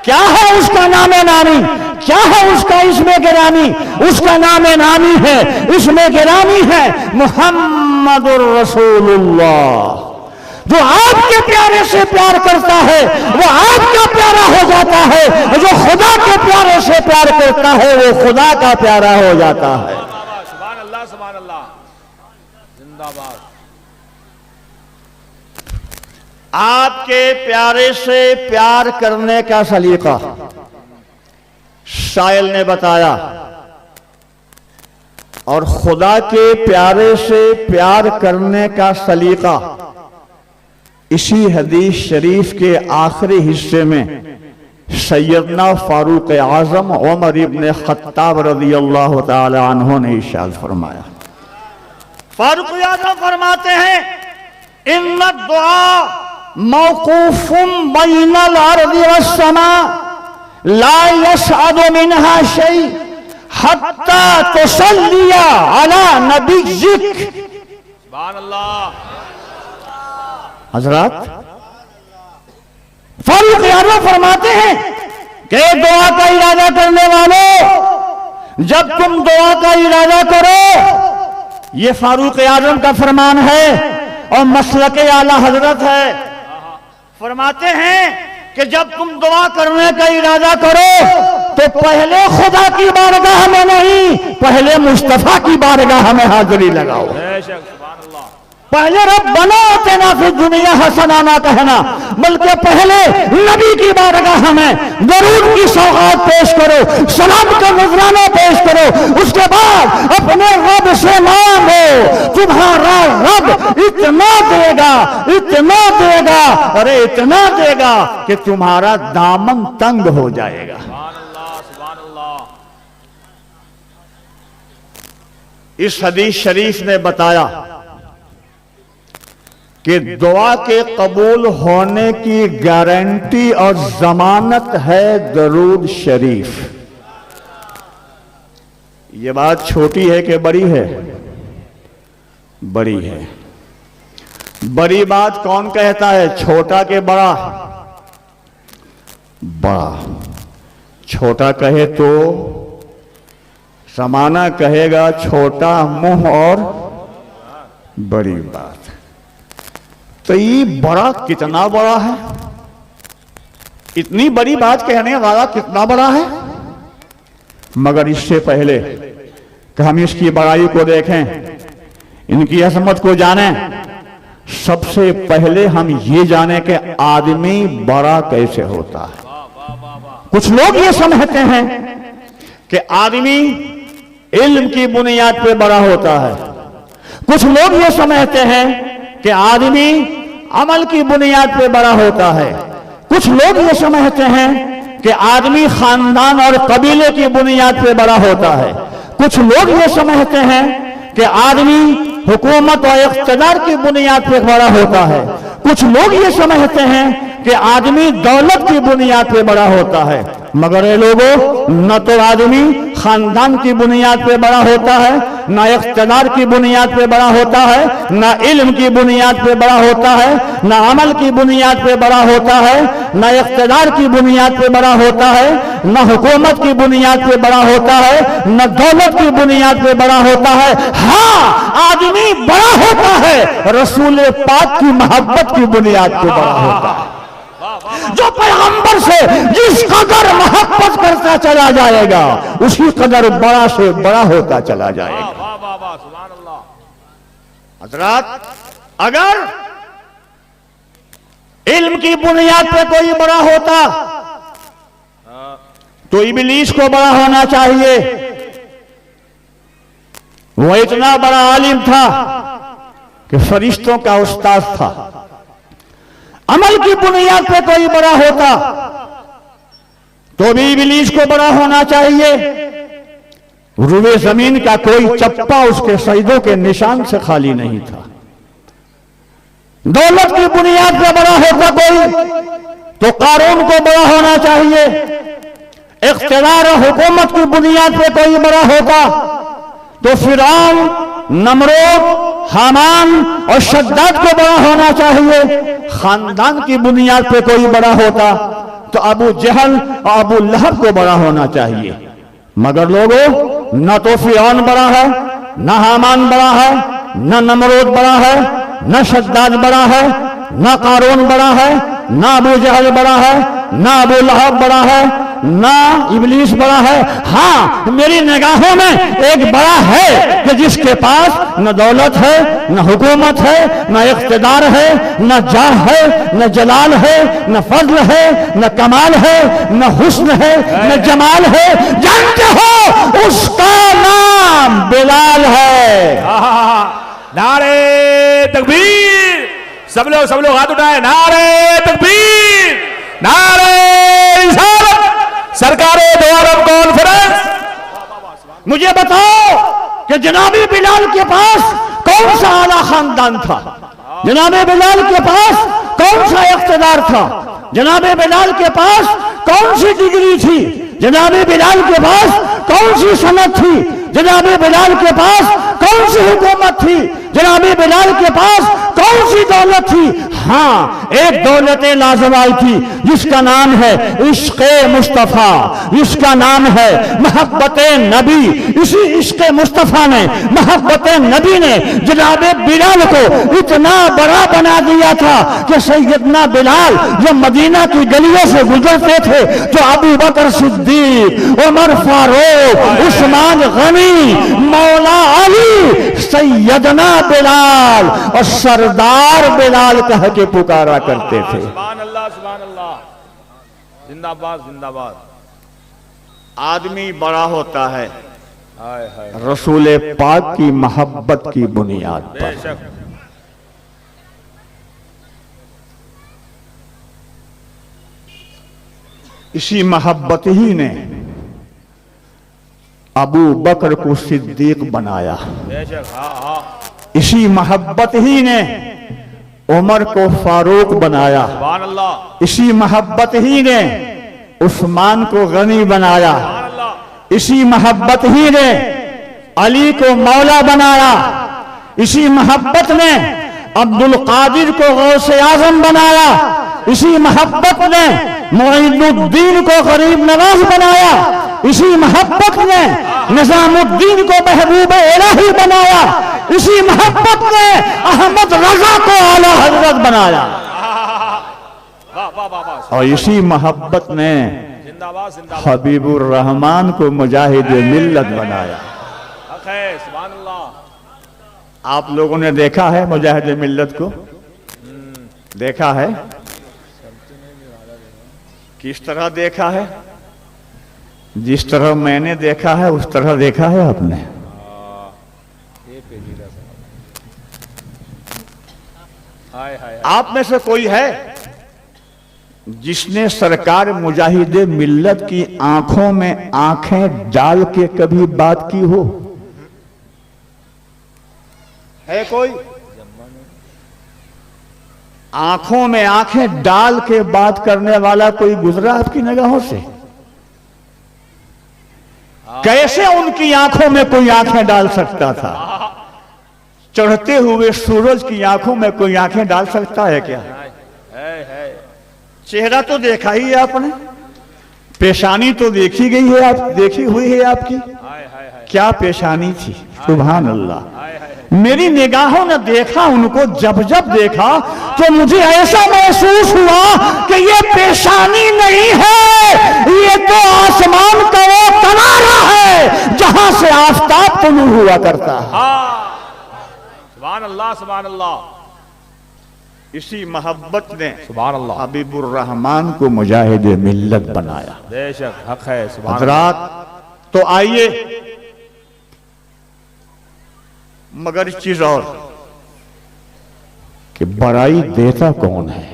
क्या है उसका नामे नामी? क्या है उसका इसमें गिरामी? उसका नामे नामी है, इसमें गिरामी है मुहम्मदुर रसूलुल्लाह। जो आपके प्यारे से प्यार करता है वो आपका प्यारा हो जाता है, जो खुदा के प्यारे से प्यार करता है वो खुदा का प्यारा हो जाता है। सुभान अल्लाह, सुभान अल्लाह, जिंदाबाद। आपके प्यारे से प्यार करने का सलीका शायर ने बताया, और खुदा के प्यारे से प्यार करने का सलीका इसी हदीस शरीफ के आखिरी हिस्से में सैयदना फारूक आजम उमर इब्न खत्ताब रज़ियल्लाहु ताला अन्हु ने इरशाद फरमाया। फारूक आजम फरमाते हैं, इन्ना दुआ मौकूफुम बैनल अर्ज़ि वस्समा ला यसअदु मिनहा शै हत्ता तुसल्लिया अला नबिय्यिक। सुभान अल्लाह। हजरत फारूक आजम फरमाते हैं कि दुआ का इरादा करने वालों, जब तुम दुआ का इरादा करो, ये फारूक आजम का फरमान है और मसलक आला हजरत है। फरमाते हैं कि जब तुम दुआ करने का इरादा करो तो पहले खुदा की बारगाह में नहीं, पहले मुस्तफा की बारगाह में हाजिरी लगाओ। पहले रब्बना आतिना फिद दुनिया हसना ना कहना, बल्कि पहले नबी की बारगाह में दरूद की सौगात पेश करो, सलाम का नजराना पेश करो, उसके बाद अपने रब से मांगो। तुम्हारा रब इतना देगा, इतना देगा, अरे इतना देगा कि तुम्हारा दामन तंग हो जाएगा। इस हदीस शरीफ ने बताया कि दुआ के कबूल होने की गारंटी और जमानत है दरूद शरीफ। ये बात छोटी है कि बड़ी है? बड़ी है। बड़ी बात कौन कहता है, छोटा के बड़ा? बड़ा। छोटा कहे तो समाना कहेगा छोटा मुंह और बड़ी बात। तो ये बड़ा कितना बड़ा है? इतनी बड़ी बात कहने वाला कितना बड़ा है? मगर इससे पहले कि हम इसकी बड़ाई को देखें, इनकी अजमत को जानें, सबसे पहले हम ये जाने कि आदमी बड़ा कैसे होता है। कुछ लोग ये समझते हैं कि आदमी इल्म की बुनियाद पे बड़ा होता है, कुछ लोग ये समझते हैं कि आदमी अमल की बुनियाद पे बड़ा होता है, कुछ लोग ये समझते हैं कि आदमी खानदान और कबीले की बुनियाद पे बड़ा होता है, कुछ लोग ये समझते हैं कि आदमी हुकूमत और इख्तिदार की बुनियाद पे बड़ा होता है, कुछ लोग ये समझते हैं कि आदमी दौलत की बुनियाद पे बड़ा होता है। मगर ये लोगों, न तो आदमी खानदान की बुनियाद पे बड़ा होता है, न इख्तिदार की बुनियाद पे बड़ा होता है, न इल्म की बुनियाद पे बड़ा होता है, न अमल की बुनियाद पे बड़ा होता है, न इख्तिदार की बुनियाद पे बड़ा होता है, न हुकूमत की बुनियाद पे बड़ा होता है, न दौलत की बुनियाद पे बड़ा होता है। हाँ, आदमी बड़ा होता है रसूल पाक की मोहब्बत की बुनियाद पे बड़ा होता है। जो पैगंबर से जिस कदर मोहब्बत करता चला जाएगा, उसी कदर बड़ा से बड़ा होता चला जाएगा। हजरात, अगर इल्म की बुनियाद पे कोई बड़ा होता तो इब्लीस को बड़ा होना चाहिए। वो इतना बड़ा आलिम था कि फरिश्तों का उस्ताद था। अमल की बुनियाद पे कोई बड़ा होता तो भी इब्लीस को बड़ा होना चाहिए। रुए जमीन का कोई चप्पा उसके सजदों के निशान से खाली नहीं था। दौलत की बुनियाद पे बड़ा होता कोई तो कारून को बड़ा होना चाहिए। इख्तियार और हुकूमत की बुनियाद पे कोई बड़ा होता तो फिरौन, नमरूद, हामान और शद्दाद को बड़ा होना चाहिए। खानदान की बुनियाद पे कोई बड़ा होता तो अबू जहल और अबू लहब को बड़ा होना चाहिए। मगर लोगों, न तो फिरौन बड़ा है, न हामान बड़ा है, न नमरूद बड़ा है, न शद्दाद बड़ा है, न कारून बड़ा है, न अबू जहल बड़ा है, न अबू लहब बड़ा है, ना इब्लीस बड़ा है। हाँ, मेरी निगाहों में एक बड़ा है कि जिसके पास न दौलत है, न हुकूमत है, न इख्तिदार है, न जाह है, न जलाल है, न फजल है, न कमाल है, न हुस्न है, न जमाल है। जानते हो उसका नाम बिलाल है। नारे तकबीर! सब लोग हाथ उठाए। नारे तकबीर! नारे रिसालत! सरकारे दो आलम कॉन्फ्रेंस, मुझे बताओ कि जनाबे बिलाल के पास कौन सा आला खानदान था? जनाबे बिलाल के पास कौन सा इख्तिदार था? जनाबे बिलाल के पास कौन सी डिग्री थी? जनाबे बिलाल के पास कौन सी सनद थी? जनाबे बिलाल के पास कौन सी हुकूमत थी? जनाबे बिलाल के पास कौन सी दौलत थी? हाँ, एक दौलत लाजवाल थी जिसका नाम है इश्क़े मुस्तफ़ा, जिसका नाम है मोहब्बत नबी। इसी इश्क़े मुस्तफ़ा ने, मोहब्बत नबी ने जनाबे बिलाल को इतना बड़ा बना दिया था कि सैयदना बिलाल जब मदीना की गलियों से गुजरते थे तो अबू बकर सिद्दीक, उमर फारूक, उस्मान गनी, मौला अली, सैयदना बिलाल और सरदार बिलाल कह के पुकारा करते थे। सुभान अल्लाह, सुभान अल्लाह, जिंदाबाद जिंदाबाद। आदमी बड़ा होता है हाय हाय, रसूल पाक की मोहब्बत की बुनियाद पर। बेशक। इसी मोहब्बत ही ने अबू बकर को सिद्दीक बनाया। बेशक, हाँ हाँ, इसी मोहब्बत ही ने उमर को फारूक बनाया। सुभान अल्लाह, इसी मोहब्बत ही ने उस्मान को गनी बनाया। सुभान अल्लाह, इसी मोहब्बत ही ने अली को मौला बनाया। इसी मोहब्बत ने अब्दुल कादिर को गौसे आजम बनाया, इसी मोहब्बत ने मोइनुद्दीन को गरीब नवाज बनाया, इसी मोहब्बत ने निजामुद्दीन को महबूब इलाही बनाया, इसी मोहब्बत ने अहमद रजा को आला हजरत बनाया, वाह वाह वाह वाह, और इसी मोहब्बत ने जिंदाबाद जिंदाबाद, हबीबुर रहमान को मुजाहिद मिल्लत बनाया। हक है, सुभान अल्लाह। आप लोगों ने देखा है मुजाहिद मिल्लत को? देखा है? किस तरह देखा है? जिस तरह मैंने देखा है उस तरह देखा है आपने? हाय हाय, आप में से कोई है जिसने सरकार मुजाहिद मिल्लत की आंखों में आंखें डाल के कभी बात की हो? है कोई? आंखों में आंखें डाल के बात करने वाला कोई गुजरा आपकी निगाहों से? कैसे उनकी आंखों में कोई आंखें डाल सकता था? चढ़ते हुए सूरज की आंखों में कोई आंखें डाल सकता है क्या? है। चेहरा तो देखा ही है आपने, पेशानी तो देखी गई है, आप देखी हुई है आपकी। हाय हाय हाय, क्या पेशानी थी, सुभान अल्लाह। हाय हाय, मेरी निगाहों ने देखा उनको, जब जब देखा तो मुझे ऐसा महसूस हुआ कि ये पेशानी नहीं है, ये तो आसमान का वो तनारा है जहां से आफताब तुलू हुआ करता है। हाँ, सुभान अल्लाह सुभान अल्लाह, इसी मोहब्बत ने सुभान अल्लाह, हबीबुर रहमान को मुजाहिद मिल्लत बनाया। बेशक हक है, सुभान हजरात तो आइए, मगर एक चीज और कि बड़ाई देता कौन है,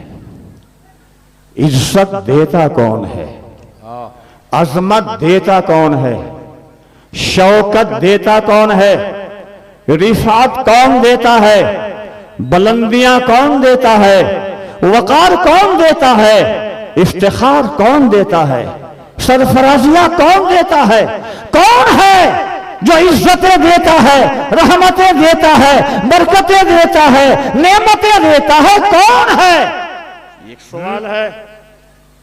इज्जत देता कौन है, अजमत देता कौन है, शौकत देता कौन है, रिफात कौन देता है, बुलंदियां कौन देता है, वकार कौन देता है, इफ्तिखार कौन देता है, सरफराजियां कौन देता है? कौन है जो इज्जतें देता है, रहमतें देता है, बरकतें देता है, नेमतें देता है? कौन है? एक सवाल है।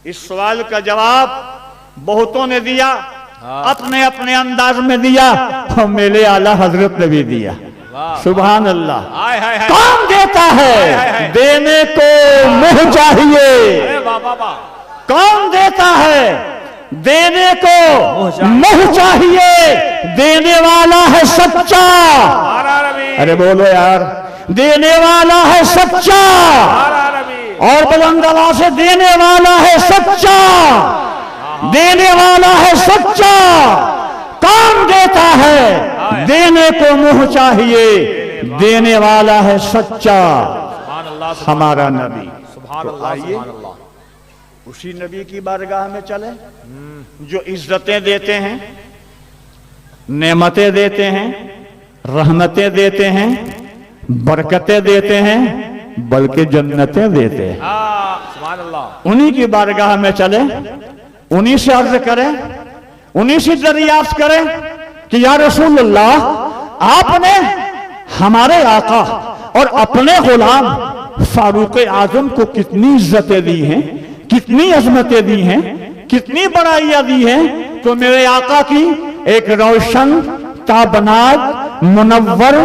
इस सवाल का जवाब बहुतों ने दिया, अपने अपने अंदाज में दिया, और मेरे आला हजरत ने भी दिया। सुभान अल्लाह। हाय हाय हाय, कौन देता है? देने को मुंह चाहिए। वाह वाह वाह, कौन देता है? देने को मुंह चाहिए। देने वाला है सच्चा। नारा रबी, अरे बोलो यार, देने वाला है सच्चा, नारा रबी, और बुलंद आवाज से देने वाला है सच्चा, देने वाला है सच्चा। कौन देता है? देने को मुंह चाहिए, देने वाला है सच्चा, सुभान अल्लाह, हमारा नबी। सुभान तो अल्लाह, आइए सुभान अल्लाह, उसी नबी की बारगाह में चले जो इज्जतें देते हैं, नेमतें देते हैं, रहमतें देते हैं, बरकतें देते हैं, बल्कि जन्नतें देते हैं। हाँ, सुभान अल्लाह, उन्हीं की बारगाह में चले, उन्हीं से अर्ज करें, उन्हीं से दरियाफ्त करें कि या रसूल अल्लाह, आपने हमारे आका और अपने गुलाम फारूक आजम को कितनी इज्जतें दी हैं, कितनी अजमतें दी हैं, कितनी बड़ाइयां दी हैं। तो मेरे आका की एक रोशन, ताबनाक, मुनव्वर,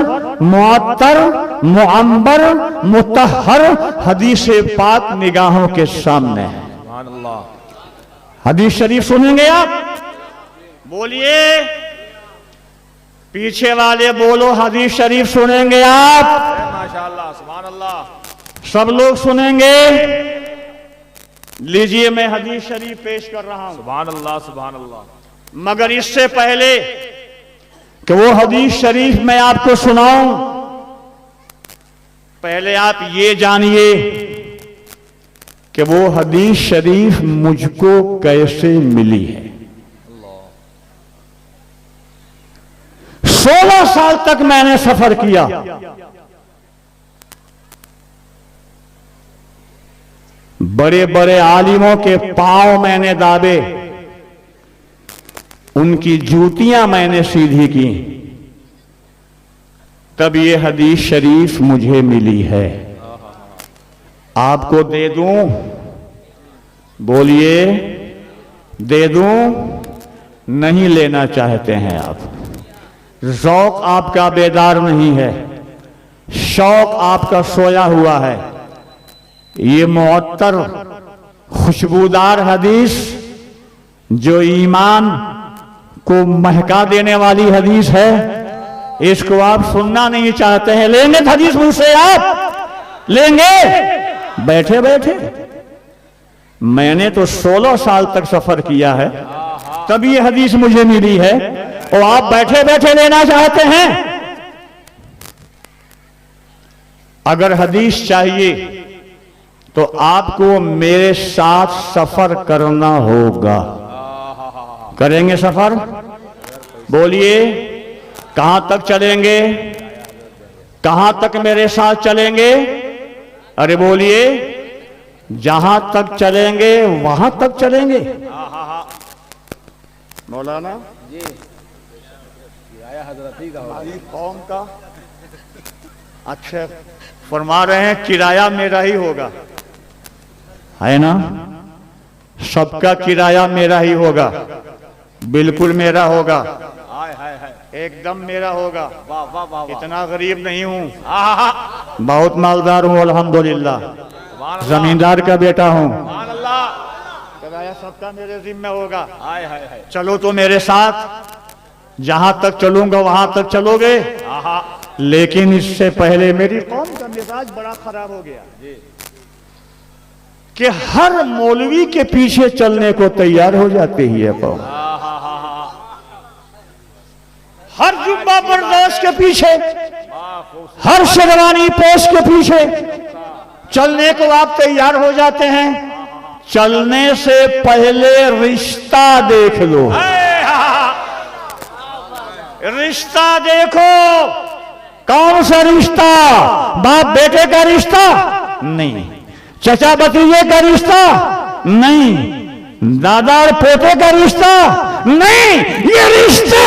मुअत्तर, मुअम्बर, मुतहहर हदीस पाक निगाहों के सामने है। सुभान अल्लाह, हदीस शरीफ सुनेंगे आप? बोलिए, पीछे वाले बोलो, हदीस शरीफ सुनेंगे आप? माशाअल्लाह, सुभान अल्लाह, सब लोग सुनेंगे। लीजिए, मैं हदीस शरीफ पेश कर रहा हूं, सुभान अल्लाह, सुभान अल्लाह, मगर इससे पहले कि वो हदीस शरीफ मैं आपको सुनाऊं, पहले आप ये जानिए कि वो हदीस शरीफ मुझको कैसे मिली है। 16 साल तक मैंने सफर किया, बड़े बड़े आलिमों के पांव मैंने दाबे, उनकी जूतियां मैंने सीधी की, तब ये हदीस शरीफ मुझे मिली है। आपको दे दूं? बोलिए, दे दूं? नहीं लेना चाहते हैं आप। ज़ौक़ आपका बेदार नहीं है, शौक आपका सोया हुआ है। ये मुअत्तर खुशबूदार हदीस जो ईमान को महका देने वाली हदीस है, इसको आप सुनना नहीं चाहते हैं। लेंगे हदीस मुझसे? आप लेंगे? बैठे बैठे मैंने तो 16 साल तक सफर किया है, तब ये हदीस मुझे मिली है, और आप बैठे बैठे लेना चाहते हैं। अगर हदीस चाहिए तो आपको मेरे साथ सफर करना होगा। करेंगे सफर? बोलिए, कहां तक चलेंगे? कहां तक मेरे साथ चलेंगे? अरे बोलिए, जहां तक चलेंगे वहां तक चलेंगे। मौलाना जी, किराया हजरती का कौम का अच्छा फरमा रहे हैं, किराया मेरा ही होगा, है ना? सबका किराया मेरा ही होगा, बिल्कुल मेरा होगा, एकदम मेरा होगा। इतना गरीब नहीं हूं, बहुत मालदार हूं अल्हम्दुलिल्लाह, जमींदार का बेटा हूं। किराया सबका मेरे जिम्मे होगा। चलो तो मेरे साथ, जहां तक चलूंगा वहां तक चलोगे। लेकिन इससे पहले मेरी कौम का मिजाज बड़ा खराब हो गया कि हर मौलवी के पीछे चलने को तैयार हो जाती है कौम। हर जुब्बा बर्दाश्त के पीछे, हर शेरवानी पोश के पीछे चलने को आप तैयार हो जाते हैं। चलने से पहले रिश्ता देख लो, रिश्ता देखो। कौन सा रिश्ता? बाप बेटे का रिश्ता नहीं, चचा भतीजे का रिश्ता नहीं, दादा और पोते का रिश्ता नहीं। ये रिश्ते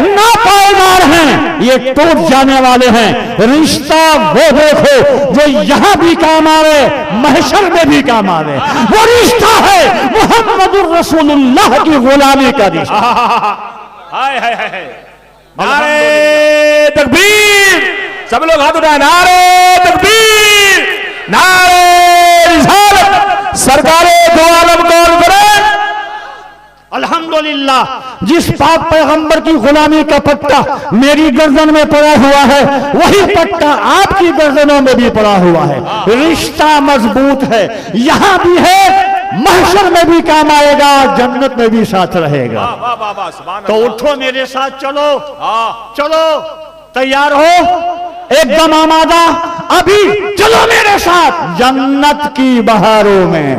नापायदार हैं, ये टूट जाने वाले हैं। रिश्ता वो देखो जो यहां भी काम आवे, महशर में भी काम आवे। वो रिश्ता है मुहम्मदुर रसूलुल्लाह की गुलामी का रिश्ता। हाय हाय हाय, नारे तकबीर! सब लोग हाथ उठाए, नारे तकबीर, नारे रिसालत, सरकारे दो आलम कौन करे। अल्हम्दुलिल्लाह, जिस पाक पैगंबर की गुलामी का पट्टा मेरी गर्दन में पड़ा हुआ है, वही पट्टा आपकी गर्दनों में भी पड़ा हुआ है। रिश्ता मजबूत है, यहां भी है, महशर में भी काम आएगा, जन्नत में भी साथ रहेगा। तो उठो मेरे साथ, चलो चलो, तैयार हो, एकदम आमादा, अभी चलो मेरे साथ जन्नत की बहारों में।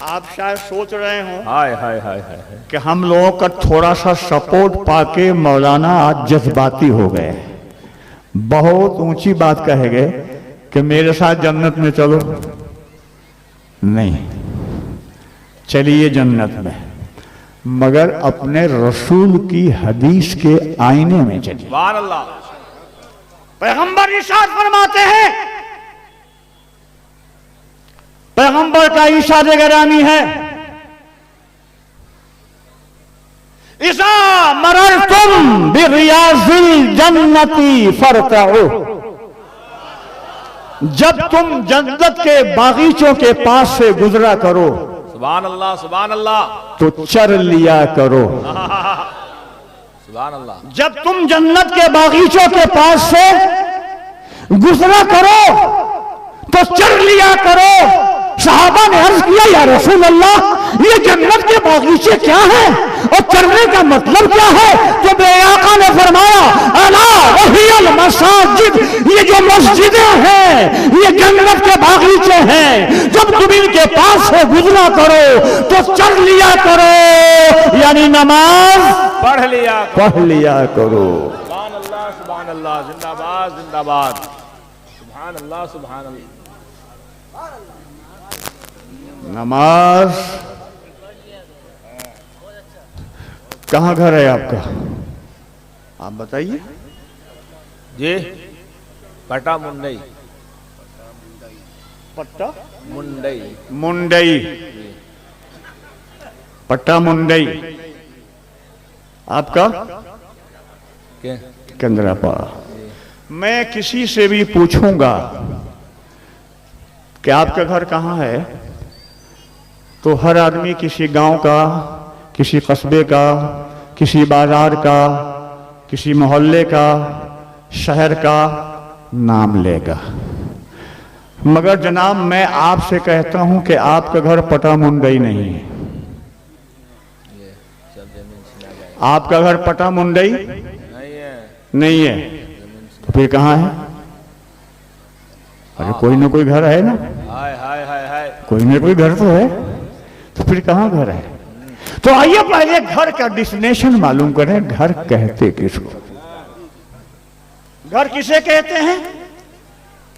आप शायद सोच रहे हो हाय हाय हाय हाय कि हम लोगों का थोड़ा सा सपोर्ट पाके मौलाना आज जज्बाती हो गए, बहुत ऊंची बात कहे गए कि मेरे साथ जन्नत में चलो। नहीं, चलिए जन्नत में, मगर अपने रसूल की हदीस के आईने में चलिए। सुभान अल्लाह। पैगंबर इरशाद फरमाते हैं, पैगंबर का इरशाद गिरामी है, इज़ा मररतुम बिरियाज़िल जन्नती फरतउ, जब तुम जन्नत के बागीचों के पास से गुजरा करो, सुभान अल्लाह सुभान अल्लाह, तो चर लिया करो। सुभान अल्लाह। जब तुम जन्नत के बागीचों के पास से गुजरा करो तो चर लिया करो। सहाबा ने अर्ज किया, या रसूल अल्लाह, ये जन्नत के बागीचे क्या हैं और चरने का मतलब क्या है? तो मेरे आका ने फरमाया, अला वहियल मसाजिद, ये जो मस्जिदें हैं ये जन्नत के बागीचे हैं। जब तुम इनके पास से गुजरा करो तो चर लिया करो, यानी नमाज पढ़ लिया करो। सुभान अल्लाह, जिंदाबाद जिंदाबाद, सुभान अल्लाह सुभान अल्लाह। नमाज, कहां घर है आपका? आप बताइए जी। पटा मुंडई। पट्टा मुंडई। मुंडई, पट्टा मुंडई आपका क्या? केंद्रापाड़ा। मैं किसी से भी पूछूंगा कि आपका घर कहाँ है, तो हर आदमी किसी गांव का, किसी कस्बे का, किसी बाजार का, किसी मोहल्ले का, शहर का नाम लेगा। मगर जनाब मैं आपसे कहता हूं कि आपका घर पटा मुंडई नहीं है। आपका घर पटा मुंडई नहीं है, तो फिर कहाँ है? अरे कोई ना कोई घर है ना, हाय हाय हाय हाय। कोई ना कोई घर तो है, तो फिर कहाँ घर है? तो आइए पहले घर का डेस्टिनेशन मालूम करें। घर कहते किसको? घर किसे कहते हैं?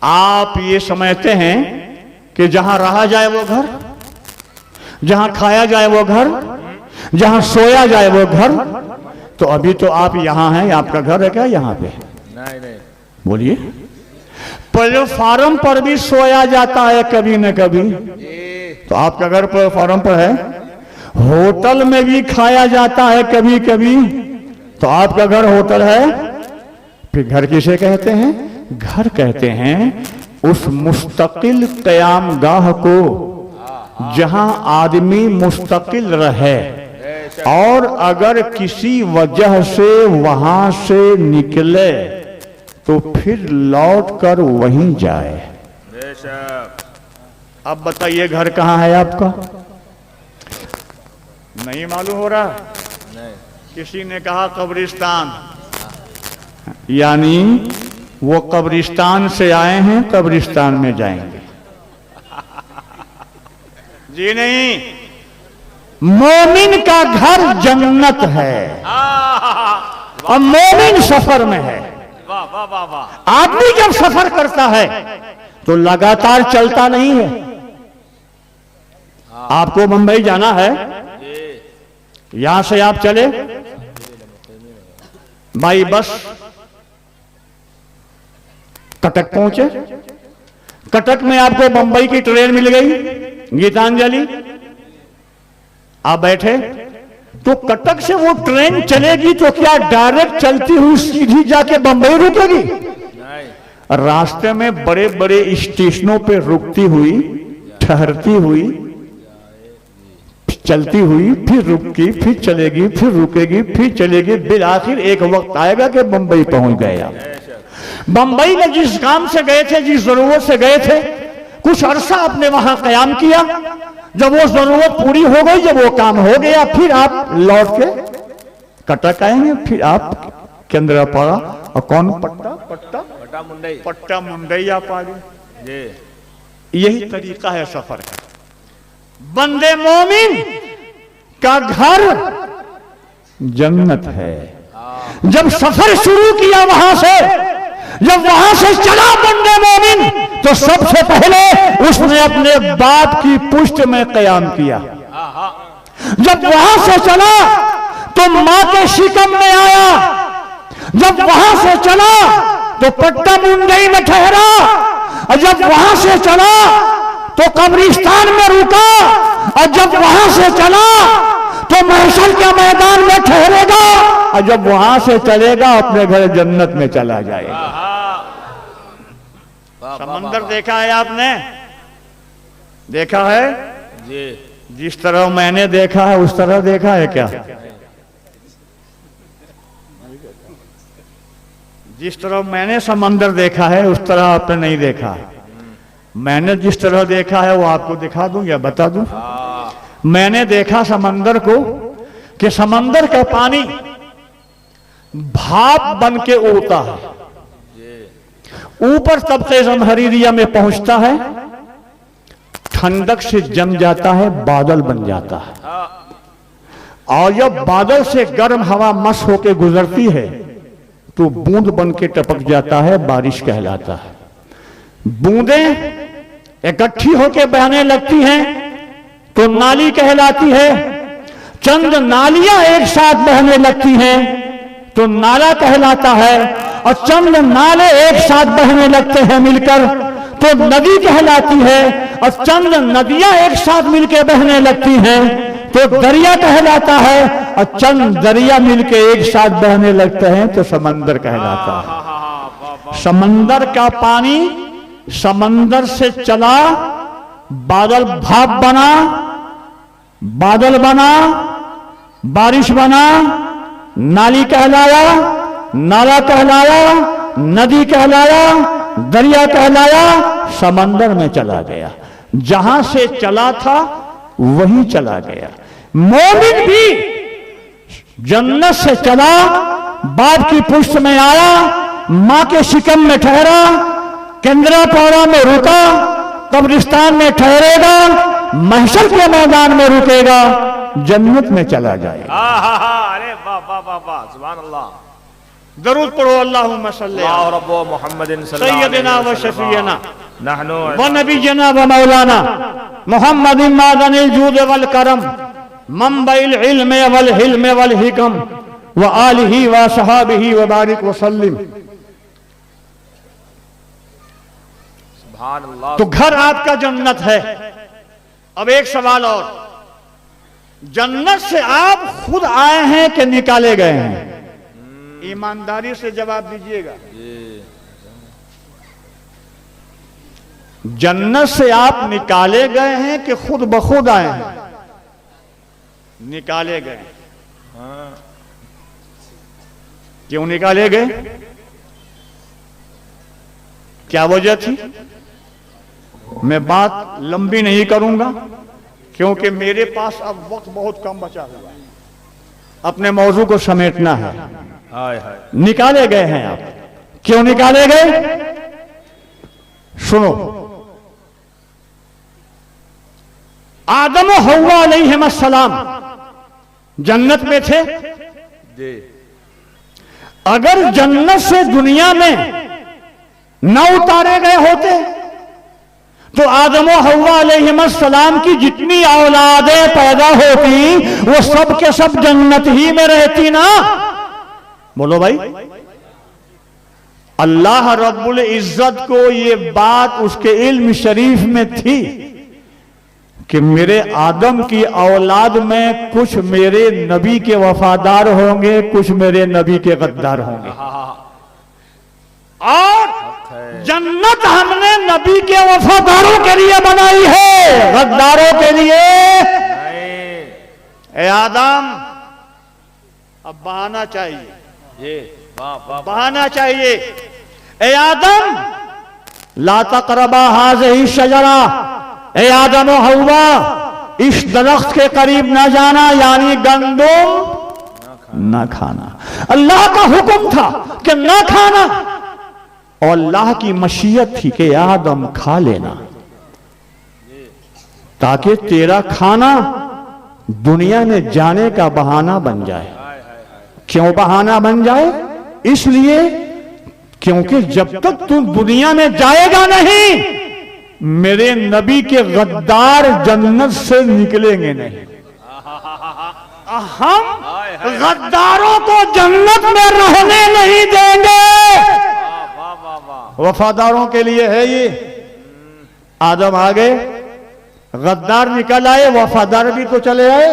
आप ये समझते हैं कि जहां रहा जाए वो घर, जहां खाया जाए वो घर, जहां सोया जाए वो घर। तो अभी तो आप यहां हैं, आपका घर है क्या यहां पे? नहीं नहीं। बोलिए। प्लेटफार्म पर भी सोया जाता है कभी न कभी, तो आपका घर प्लेटफार्म पर है। होटल में भी खाया जाता है कभी कभी, तो आपका घर होटल है। फिर घर किसे कहते हैं? घर कहते हैं उस मुस्तकिल क़याम गाह को जहां आदमी मुस्तकिल रहे, और अगर किसी वजह से वहां से निकले तो फिर लौट कर वहीं जाए। अब बताइए घर कहां है आपका? नहीं मालूम हो रहा? नहीं। किसी ने कहा कब्रिस्तान, यानी वो कब्रिस्तान से आए हैं, कब्रिस्तान में जाएंगे। जी नहीं, मोमिन का घर जन्नत है और मोमिन सफर में है। वाह वाह वाह वाह। आदमी जब सफर करता है तो लगातार चलता नहीं है। आपको मुंबई जाना है, यहां से आप चले बाई बस, कटक पहुंचे। कटक में आपको मुंबई की ट्रेन मिल गई, गीतांजलि, आप बैठे। तो कटक से वो ट्रेन चलेगी तो क्या डायरेक्ट चलती हुई सीधी जाके बंबई रुकेगी? नहीं। रास्ते में बड़े बड़े स्टेशनों पे रुकती हुई, ठहरती हुई, चलती हुई, फिर रुकी, फिर चलेगी, फिर रुकेगी, फिर चलेगी। बिल आखिर एक वक्त आएगा कि बंबई पहुंच गए आप। बंबई में जिस काम से गए थे, जिस जरूरत से गए थे, कुछ अरसा आपने वहां कयाम किया। जब वो जरूरत पूरी हो गई, जब वो काम हो गया, फिर आप लौट के कटक आएंगे, फिर आप केंद्रापाड़ा और कौन पट्टा पट्टा पटा मुंडई। पट्टा मुंडई आप आ गए। जी। यही तरीका है सफर का। बंदे मोमिन का घर जन्नत है। जब सफर शुरू किया वहां से, जब वहां से चला बंदे मोमिन, तो सबसे पहले उसने अपने बाप की पुष्ट में कयाम किया। जब वहां से चला तो मां के शिकम में आया। जब वहां से चला तो पट्टा मुंडई में ठहरा, और जब वहां से चला तो कब्रिस्तान में रुका, और जब वहां से चला तो महशर के मैदान में ठहरेगा, और जब वहां से चलेगा अपने घर जन्नत में चला जाएगा। समंदर देखा है आपने? देखा है जी। जिस तरह मैंने देखा है उस तरह देखा है क्या? जिस तरह मैंने समंदर देखा है उस तरह आपने नहीं देखा। मैंने जिस तरह देखा है वो आपको दिखा दूं या बता दूं? मैंने देखा समंदर को कि समंदर का पानी भाप बन के उड़ता है, ऊपर तबके जमहरीरिया में पहुंचता है, ठंडक से जम जाता है, बादल बन जाता है, और जब बादल से गर्म हवा मस होके गुजरती है तो बूंद बन के टपक जाता है, बारिश कहलाता है। बूंदें इकट्ठी होके बहने लगती हैं तो नाली कहलाती है। चंद नालियां एक साथ बहने लगती हैं तो नाला कहलाता है, और चंद नाले एक साथ बहने लगते हैं मिलकर तो नदी कहलाती है, और चंद नदियां एक साथ मिलकर बहने लगती हैं तो दरिया कहलाता है, और चंद दरिया मिलकर एक साथ बहने लगते हैं तो समंदर कहलाता है। समंदर का पानी समंदर से चला, बादल भाप बना, बादल बना, बारिश बना, नाली कहलाया, नाला कहलाया, नदी कहलाया, दरिया कहलाया, समंदर में चला गया। जहां से चला था वही चला गया। मोमिन भी जन्नत से चला, बाप की पुष्ट में आया, मां के शिकम में ठहरा, केंद्रापाड़ा में रुका, कब्रिस्तान में ठहरेगा, महशर के मैदान में रुकेगा, जन्नत में चला जाएगा। अरे वाह वाह वाह वाह, सुभान अल्लाह। दरूद पढ़ो, अल्लाहुम्मा सल्ली अल्लाह रब्बो मुहम्मदिन सय्यदना व शफीना नहनु व नबीजना व मौलाना मुहम्मदिन मादनिल जूद वल करम मंबइल इल्म वल हिल्म वल हिकम व आलिही व सहाबिही व बारिक व सल्लिम। सुभान अल्लाह। तो घर आपका जन्नत है। अब एक सवाल और, जन्नत से आप खुद आए हैं कि निकाले गए हैं? ईमानदारी से जवाब दीजिएगा। जन्नत से आप निकाले गए हैं कि खुद बखुद आए हैं? निकाले गए। क्यों निकाले गए? क्या वजह थी? मैं बात लंबी नहीं करूंगा क्योंकि मेरे पास अब वक्त बहुत कम बचा हुआ है, अपने मौजू को समेटना है। हाय हाय। निकाले गए हैं आप। क्यों निकाले गए? सुनो, आदम और हव्वा अलैहिस्सलाम जन्नत में थे। जी। अगर जन्नत से दुनिया में न उतारे गए होते तो आदम और हव्वा अलैहिस्सलाम की जितनी औलादें पैदा होती वो सब के सब जन्नत ही में रहती ना। बोलो भाई। अल्लाह रब्बुल इज्जत को ये बात उसके इल्म शरीफ में थी कि मेरे आदम की औलाद में कुछ मेरे नबी के वफादार होंगे, कुछ मेरे नबी के गद्दार होंगे। और जन्नत हमने नबी के वफादारों के लिए बनाई है, गद्दारों के लिए नहीं। ए आदम, अब बहाना चाहिए, ये वाह वाह। बहाना चाहिए। ए आदम, ला तक़रबा हाज़िही शजरा, ए आदम और हव्वा, इस दरख्त के करीब न जाना, यानी गंदम न खाना। अल्लाह का हुक्म था कि न खाना, और अल्लाह की मशीयत थी कि आदम खा लेना, ताकि तेरा खाना दुनिया में जाने का बहाना बन जाए। क्यों बहाना बन जाए? इसलिए क्योंकि जब तक तू दुनिया में जाएगा नहीं, मेरे नबी के गद्दार जन्नत से निकलेंगे नहीं। हम गद्दारों को जन्नत में रहने नहीं देंगे। वफादारों के लिए है ये। आदम आ गए, गद्दार निकल आए, वफादार भी तो चले आए।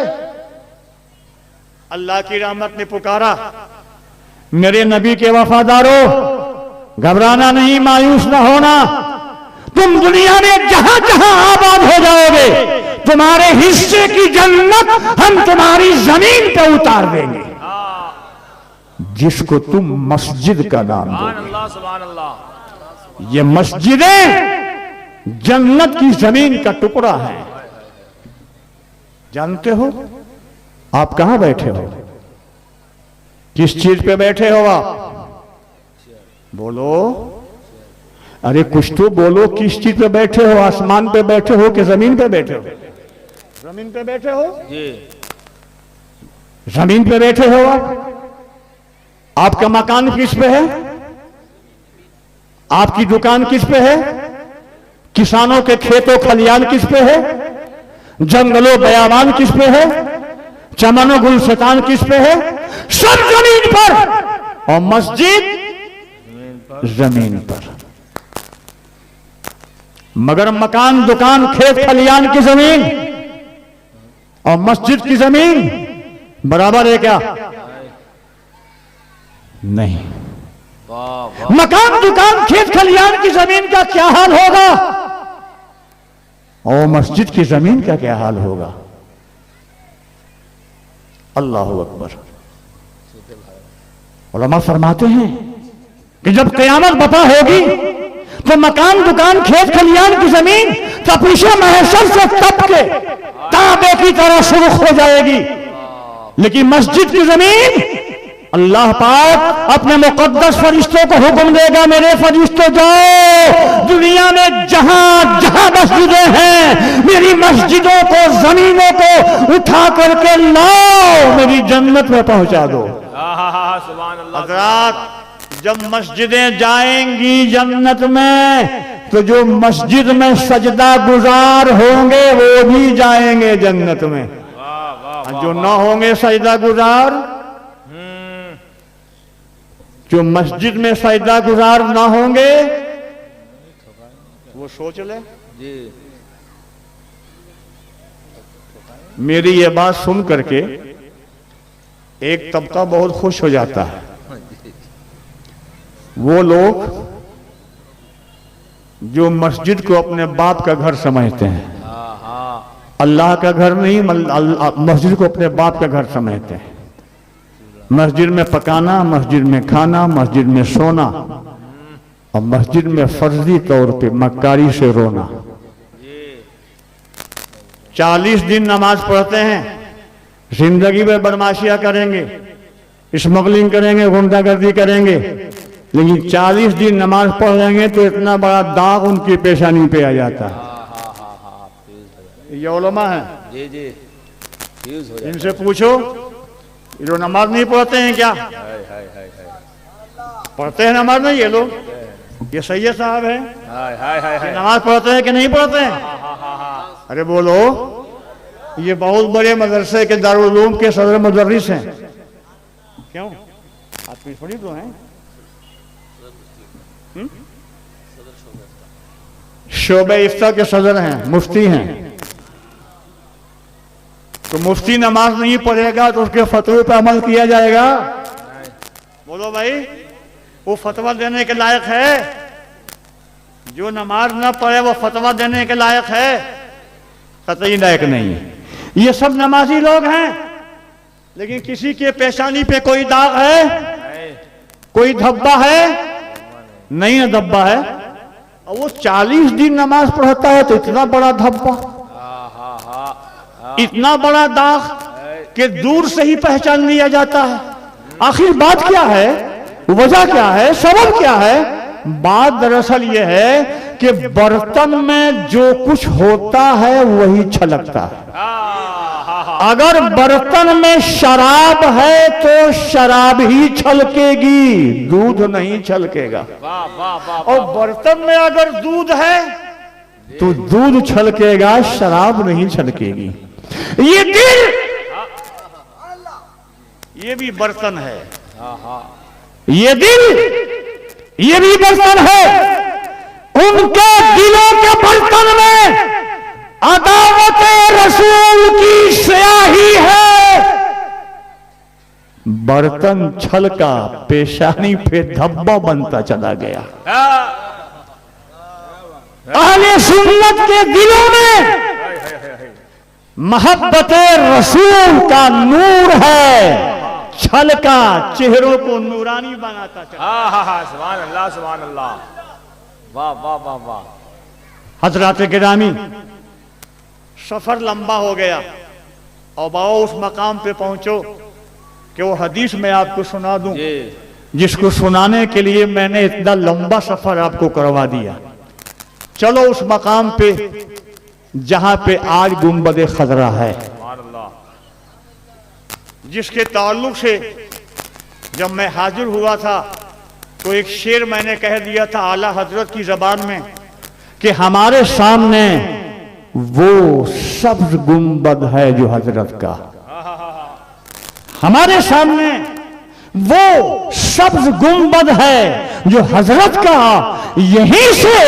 अल्लाह की रहमत ने पुकारा, मेरे नबी के वफादारों, घबराना नहीं, मायूस न होना। तुम दुनिया में जहां जहां आबाद हो जाओगे, तुम्हारे हिस्से की जन्नत हम तुम्हारी जमीन पे उतार देंगे, जिसको तुम मस्जिद का नाम दोगे। सुभान अल्लाह। ये मस्जिदें जन्नत की जमीन का टुकड़ा है। जानते हो आप कहां बैठे हो? किस चीज पे बैठे हो आप? बोलो, अरे कुछ तो बोलो, किस चीज पे बैठे हो? आसमान पे बैठे हो कि जमीन पे बैठे हो? जमीन पे बैठे हो जी। जमीन पे बैठे हो आप। आपका मकान किस पे है? आपकी दुकान किस पे है? किसानों के खेतों खलियान किस पे है? जंगलों बयाबान किस पे है? चमनो गुलशतान किस पे है? सब जमीन पर और मस्जिद जमीन पर। मगर मकान, दुकान, खेत खलियान की जमीन और मस्जिद की जमीन बराबर है क्या? नहीं। मकान, दुकान, खेत खलियान की जमीन का क्या हाल होगा और मस्जिद की जमीन का क्या हाल होगा? अल्लाह अकबर। उलमा फरमाते हैं कि जब क़यामत बता होगी तो मकान, दुकान, खेत खलियान की जमीन तपीशे महशर से तप के ताबे की तरह सुर्ख हो जाएगी, लेकिन मस्जिद की जमीन अल्लाह पाक अपने मुकद्दस फरिश्तों को हुक्म देगा, मेरे फरिश्तों जाओ दुनिया में जहां जहां मस्जिदें हैं मेरी मस्जिदों को, जमीनों को उठा करके लाओ, मेरी जन्नत में पहुंचा दो। हज़रात, जब मस्जिदें जाएंगी जन्नत में तो जो मस्जिद में सजदा गुजार होंगे वो भी जाएंगे जन्नत में। जो ना होंगे सजदा गुजार, जो मस्जिद में सजदा गुजार ना होंगे वो सोच ले। मेरी ये बात सुन करके एक तबका बहुत खुश हो जाता है। वो लोग जो मस्जिद को अपने बाप का घर समझते हैं, अल्लाह का घर नहीं, मस्जिद को अपने बाप का घर समझते हैं। मस्जिद में पकाना, मस्जिद में खाना, मस्जिद में सोना और मस्जिद में फर्जी तौर पे मक्कारी से रोना। 40 दिन नमाज पढ़ते हैं, जिंदगी में बदमाशियां करेंगे, स्मगलिंग करेंगे, गुंडागर्दी करेंगे, लेकिन 40 दिन नमाज पढ़ लेंगे तो इतना बड़ा दाग उनकी पेशानी पे आ जाता है। ये उलमा है, इनसे पूछो ये लोग नमाज नहीं पढ़ते हैं क्या? पढ़ते हैं नमाज नहीं ये लोग? ये सैयद साहब है, नमाज पढ़ते हैं कि नहीं पढ़ते हैं? अरे बोलो, ये बहुत बड़े मदरसे के दारुल उलूम के सदर मुदर्रिस हैं। क्यों? आप थोड़ी तो हैं, शोबे इफ्ता के सदर हैं, मुफ्ती हैं। तो मुफ्ती नमाज नहीं पढ़ेगा तो उसके फतवे पे अमल किया जाएगा? बोलो भाई, वो फतवा देने के लायक है? जो नमाज ना पढ़े वो फतवा देने के लायक है? कतई लायक नहीं है। ये सब नमाजी लोग हैं, लेकिन किसी के पेशानी पे कोई दाग है, कोई धब्बा है? नहीं है, धब्बा है। और वो 40 दिन नमाज पढ़ता है तो इतना बड़ा धब्बा, इतना बड़ा दाग कि दूर से ही पहचान लिया जाता है। आखिर बात क्या है, वजह क्या है, सबब क्या है? बात दरअसल यह है कि बर्तन में जो कुछ होता है वही छलकता है। अगर बर्तन में शराब है तो शराब ही छलकेगी, दूध नहीं छलकेगा। और बर्तन में अगर दूध है तो दूध छलकेगा, शराब नहीं छलकेगी। ये दिल, ये भी बर्तन है, ये दिल, ये भी बर्तन है। उनके दिलों के बर्तन में अदावत रसूल की स्याही है। बर्तन छलका, पेशानी पे धब्बा बनता चला गया। अहले सुन्नत के दिलों में मोहब्बत रसूल का नूर है, छलका, चेहरों को नूरानी बनाता चला। सुभान अल्लाह, सुभान अल्लाह, वाह वाह वाह वाह। हजरात गिरामी, सफर लंबा हो गया और बाबा उस मकाम पे पहुंचो कि वो हदीस मैं आपको सुना दूं, जिसको सुनाने के लिए मैंने इतना लंबा सफर आपको करवा दिया। चलो उस मकाम पे जहां पे आज गुंबद खजरा है, जिसके ताल्लुक से जब मैं हाजिर हुआ था तो एक शेर मैंने कह दिया था आला हजरत की जबान में कि हमारे सामने वो सब्ज गुंबद है जो हजरत का, हमारे सामने वो सब्ज गुंबद है जो हजरत का यहीं से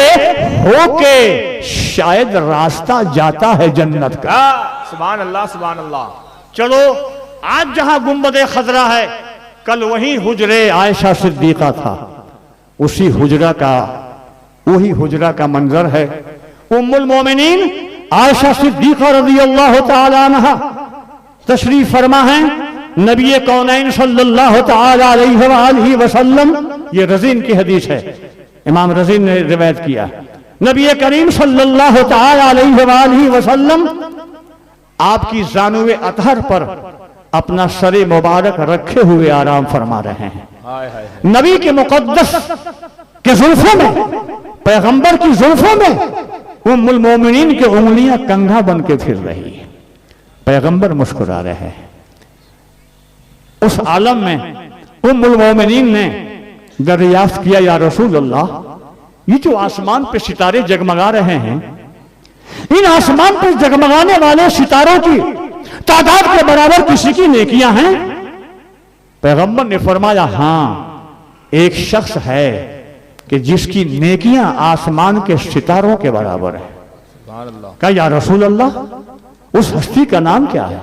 होके शायद रास्ता जाता है जन्नत का। सुभान अल्लाह सुभान अल्लाह। चलो आज जहां गुंबद खजरा है, कल वही हुजरे आयशा सिद्दीका था, उसी वही हुजरा का मंजर है। उम्मुल मोमिनीन आयशा सिद्दीका रज़ियल्लाहु ताला अन्हा तशरीफ फरमा है। नबी कौनैन सल्लल्लाहु ताला अलैहि वसल्लम, ये रज़ीन की हदीस है, इमाम रज़ीन ने रिवायत किया। नबी करीम सल्लल्लाहु ताला अलैहि वसल्लम आपकी जानुए अतहर पर अपना सरे मुबारक रखे हुए आराम फरमा रहे हैं। हाय हाय। नबी के मुकद्दस के जुल्फों में, पैगंबर की जुल्फों में उम्मुल मोमिनीन की उंगलियां कंघा बन के फिर रही है। पैगंबर मुस्कुरा रहे हैं। उस आलम में उम्मुल मोमिनीन ने दरियाफ्त किया, या रसूल अल्लाह, ये जो आसमान पे सितारे जगमगा रहे हैं, इन आसमान पर जगमगाने वाले सितारों की तादाद के बराबर किसी की नेकियां हैं? पैगंबर ने फरमाया, हां, एक शख्स है कि जिसकी नेकियां आसमान के सितारों के बराबर है। सुभान अल्लाह। कहा, या रसूल अल्लाह, उस हस्ती का नाम क्या है?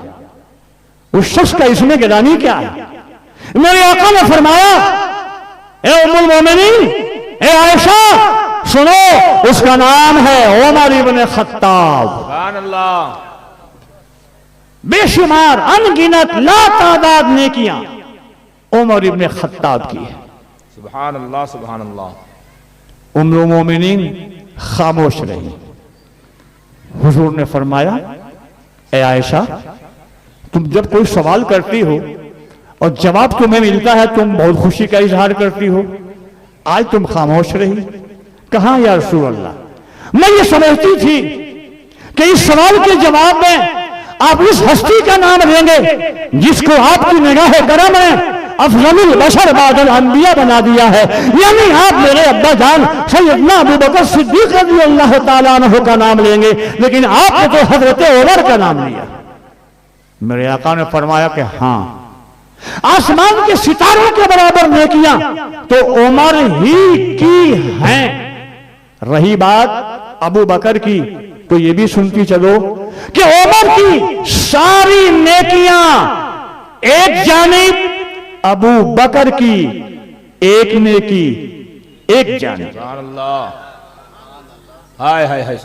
उस शख्स का इसमें गिरानी क्या है? मेरे आका ने फरमाया, ए उम्मुल मोमिनीन, ए आयशा, सुनो, उसका नाम है उमर इब्न खत्ताब। सुभान अल्लाह। बेशुमार अनगिनत लातादाद नेकियां उमर इब्न खत्ताब की है। सुभान अल्लाह सुभान अल्लाह। उम्मुल मोमिनीन खामोश रही। हुजूर ने फरमाया, ए आयशा, तुम जब कोई सवाल करती हो और जवाब तुम्हें मिलता है, तुम बहुत खुशी का इजहार करती हो, आज तुम खामोश रही। कहा, या रसूल अल्लाह, मैं ये समझती थी कि इस सवाल के जवाब में आप उस हस्ती का नाम लेंगे जिसको आपकी निगाह करम ने अफजलुल बशर बादल अंबिया बना दिया है, यानी आप मेरे अब्बा जान सैयदना अबू बकर सिद्दीक रज़ियल्लाहु ताला अन्हु का नाम लेंगे, लेकिन आपने तो हजरत उमर का नाम लिया। मेरे आका ने फरमाया कि हां, आसमान के सितारों के बराबर नेकियां तो उमर ही की हैं। रही बात अबू बकर की, तो ये भी सुनती चलो कि उमर की सारी नेकियां एक जानिब, अबू बकर की एक नेकी एक जानिब। सुभान अल्लाह। हाय हाय हाय।